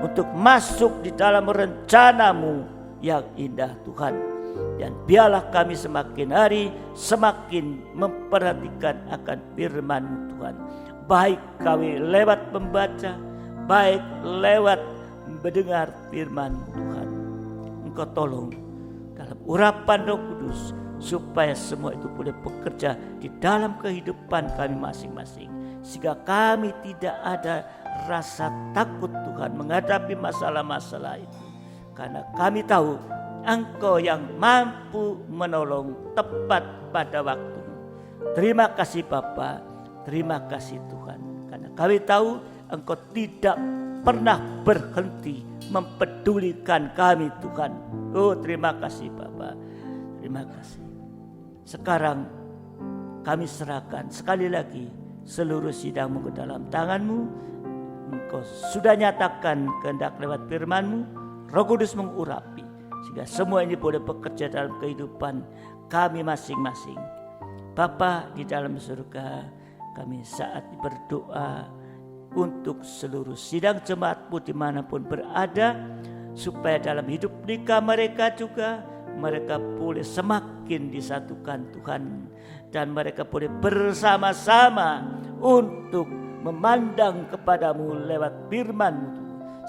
untuk masuk di dalam rencana-Mu yang indah Tuhan. Dan biarlah kami semakin hari semakin memperhatikan akan firman-Mu Tuhan. Baik kami lewat membaca, baik lewat mendengar firman Tuhan. Engkau tolong dalam urapan Roh Kudus, supaya semua itu boleh bekerja di dalam kehidupan kami masing-masing, sehingga kami tidak ada rasa takut Tuhan menghadapi masalah-masalah itu, karena kami tahu Engkau yang mampu menolong tepat pada waktu. Terima kasih Bapa, terima kasih Tuhan, karena kami tahu Engkau tidak pernah berhenti mempedulikan kami Tuhan. Oh, terima kasih Bapa, terima kasih. Sekarang kami serahkan sekali lagi seluruh sidang-Mu ke dalam tangan-Mu. Engkau sudah nyatakan kehendak lewat firman-Mu, Roh Kudus mengurapi, sehingga semua ini boleh bekerja dalam kehidupan kami masing-masing. Bapa di dalam surga, kami saat berdoa untuk seluruh sidang jemaat-Mu dimanapun berada, supaya dalam hidup nikah mereka juga, mereka boleh semakin disatukan Tuhan, dan mereka boleh bersama-sama untuk memandang kepadamu lewat firman-Mu,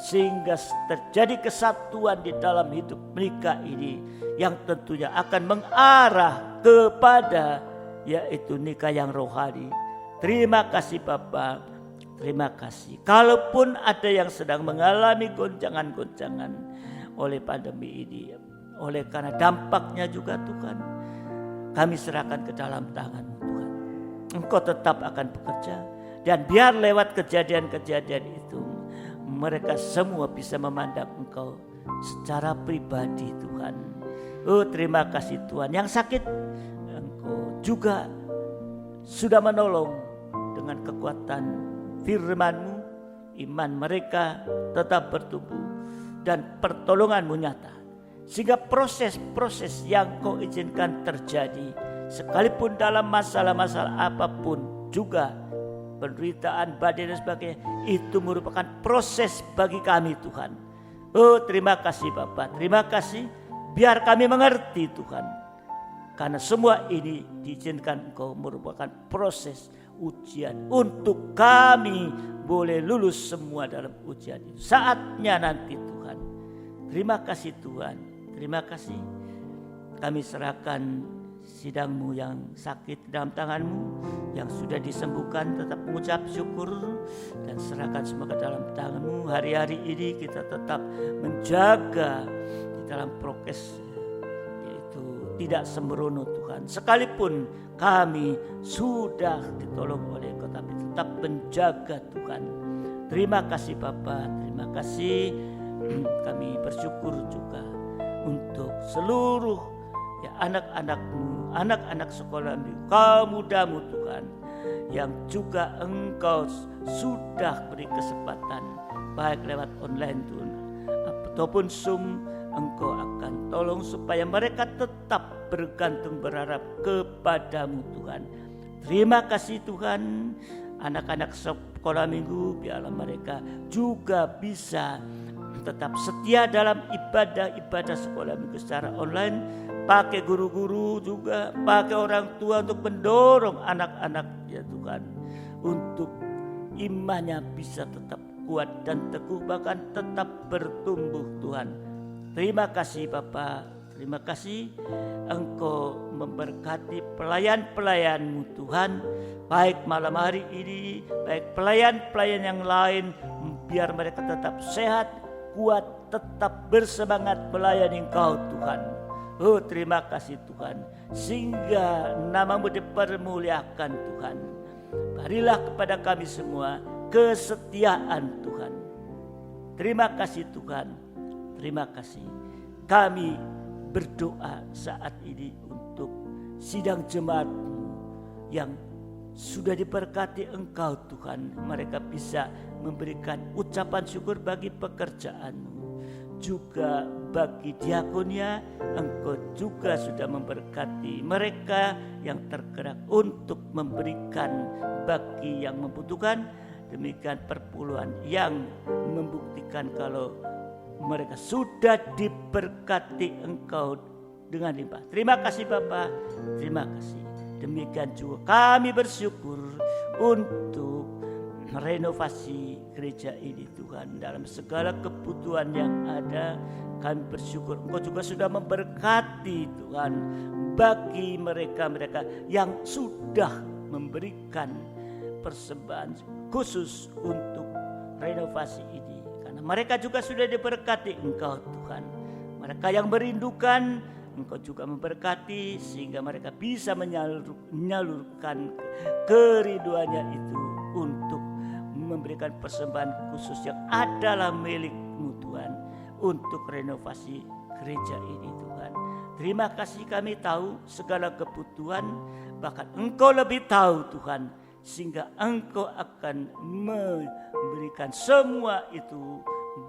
sehingga terjadi kesatuan di dalam hidup mereka ini, yang tentunya akan mengarah kepada yaitu nikah yang rohani. Terima kasih Bapa, terima kasih. Kalaupun ada yang sedang mengalami goncangan-goncangan oleh pandemi ini, oleh karena dampaknya juga Tuhan, kami serahkan ke dalam tangan-Mu Tuhan. Engkau tetap akan bekerja, dan biar lewat kejadian-kejadian itu mereka semua bisa memandang Engkau secara pribadi Tuhan. Oh, terima kasih Tuhan. Yang sakit Engkau juga sudah menolong dengan kekuatan firman-Mu. Iman mereka tetap bertumbuh dan pertolongan-Mu nyata, sehingga proses-proses yang Kau izinkan terjadi, sekalipun dalam masalah-masalah apapun juga, penderitaan, badai dan sebagainya, itu merupakan proses bagi kami Tuhan. Oh, terima kasih Bapak, terima kasih. Biar kami mengerti Tuhan, karena semua ini diizinkan Engkau merupakan proses ujian untuk kami boleh lulus semua dalam ujian itu. Saatnya nanti Tuhan, Terima kasih Tuhan, terima kasih. Kami serahkan sidang-Mu yang sakit dalam tangan-Mu, yang sudah disembuhkan tetap mengucap syukur dan serahkan semua ke dalam tangan-Mu. Hari-hari ini kita tetap menjaga di dalam prokes, yaitu tidak sembrono Tuhan. Sekalipun kami sudah ditolong oleh Engkau, tapi tetap menjaga Tuhan. Terima kasih Bapa, terima kasih. Kami bersyukur juga untuk seluruh anak-anak-Mu, anak-anak sekolah kaum muda-Mu Tuhan, yang juga Engkau sudah beri kesempatan baik lewat online Tuhan ataupun Zoom. Engkau akan tolong supaya mereka tetap bergantung berharap kepada-Mu Tuhan. Terima kasih Tuhan. Anak-anak sekolah minggu biarlah mereka juga bisa tetap setia dalam ibadah-ibadah sekolah minggu secara online. Pakai guru-guru juga, pakai orang tua untuk mendorong anak-anak ya Tuhan, untuk imannya bisa tetap kuat dan teguh, bahkan tetap bertumbuh Tuhan. Terima kasih Bapa, terima kasih Engkau memberkati pelayan-pelayan-Mu Tuhan, baik malam hari ini, baik pelayan-pelayan yang lain, biar mereka tetap sehat, kuat, tetap bersemangat melayani Engkau Tuhan. Oh terima kasih Tuhan, sehingga nama-Mu dipermuliakan Tuhan. Berilah kepada kami semua kesetiaan Tuhan. Terima kasih Tuhan, terima kasih. Kami berdoa saat ini untuk sidang jemaat-Mu yang sudah diberkati Engkau Tuhan. Mereka bisa memberikan ucapan syukur bagi pekerjaan-Mu, juga bagi diakonia. Engkau juga sudah memberkati mereka yang tergerak untuk memberikan bagi yang membutuhkan. Demikian perpuluhan yang membuktikan kalau mereka sudah diberkati Engkau dengan limpah. Terima kasih Bapa, terima kasih. Demikian juga kami bersyukur untuk renovasi gereja ini Tuhan. Dalam segala kebutuhan yang ada, kami bersyukur Engkau juga sudah memberkati Tuhan bagi mereka-mereka yang sudah memberikan persembahan khusus untuk renovasi ini. Karena mereka juga sudah diberkati Engkau Tuhan. Mereka yang merindukan, Engkau juga memberkati sehingga mereka bisa menyalurkan kerinduannya itu untuk memberikan persembahan khusus yang adalah milik-Mu Tuhan untuk renovasi gereja ini Tuhan. Terima kasih, kami tahu segala kebutuhan, bahkan Engkau lebih tahu Tuhan, sehingga Engkau akan memberikan semua itu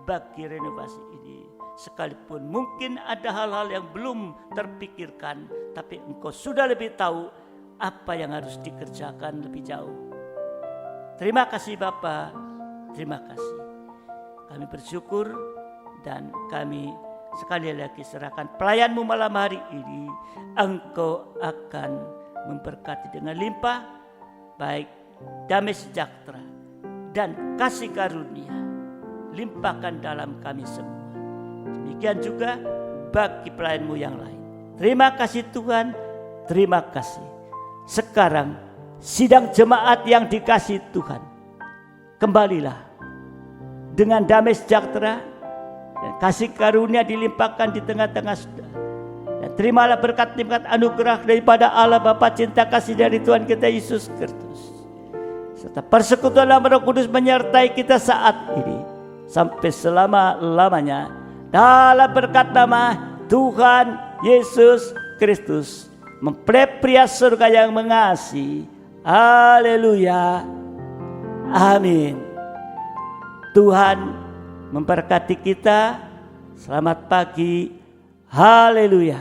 bagi renovasi ini. Sekalipun mungkin ada hal-hal yang belum terpikirkan, tapi Engkau sudah lebih tahu apa yang harus dikerjakan lebih jauh. Terima kasih Bapa, terima kasih. Kami bersyukur dan kami sekali lagi serahkan pelayan-Mu malam hari ini. Engkau akan memberkati dengan limpah, baik damai sejahtera dan kasih karunia limpahkan dalam kami semua. Demikian juga bagi pelayan-Mu yang lain. Terima kasih Tuhan, terima kasih. Sekarang sidang jemaat yang dikasihi Tuhan, kembalilah dengan damai sejahtera dan kasih karunia dilimpahkan di tengah-tengah saudara. Dan terimalah berkat-berkat anugerah daripada Allah Bapa, cinta kasih dari Tuhan kita Yesus Kristus, serta persekutuan Roh Kudus menyertai kita saat ini sampai selama-lamanya. Dalam berkat nama Tuhan Yesus Kristus, mempelai pria surga yang mengasihi. Haleluya. Amin. Tuhan memberkati kita. Selamat pagi. Haleluya.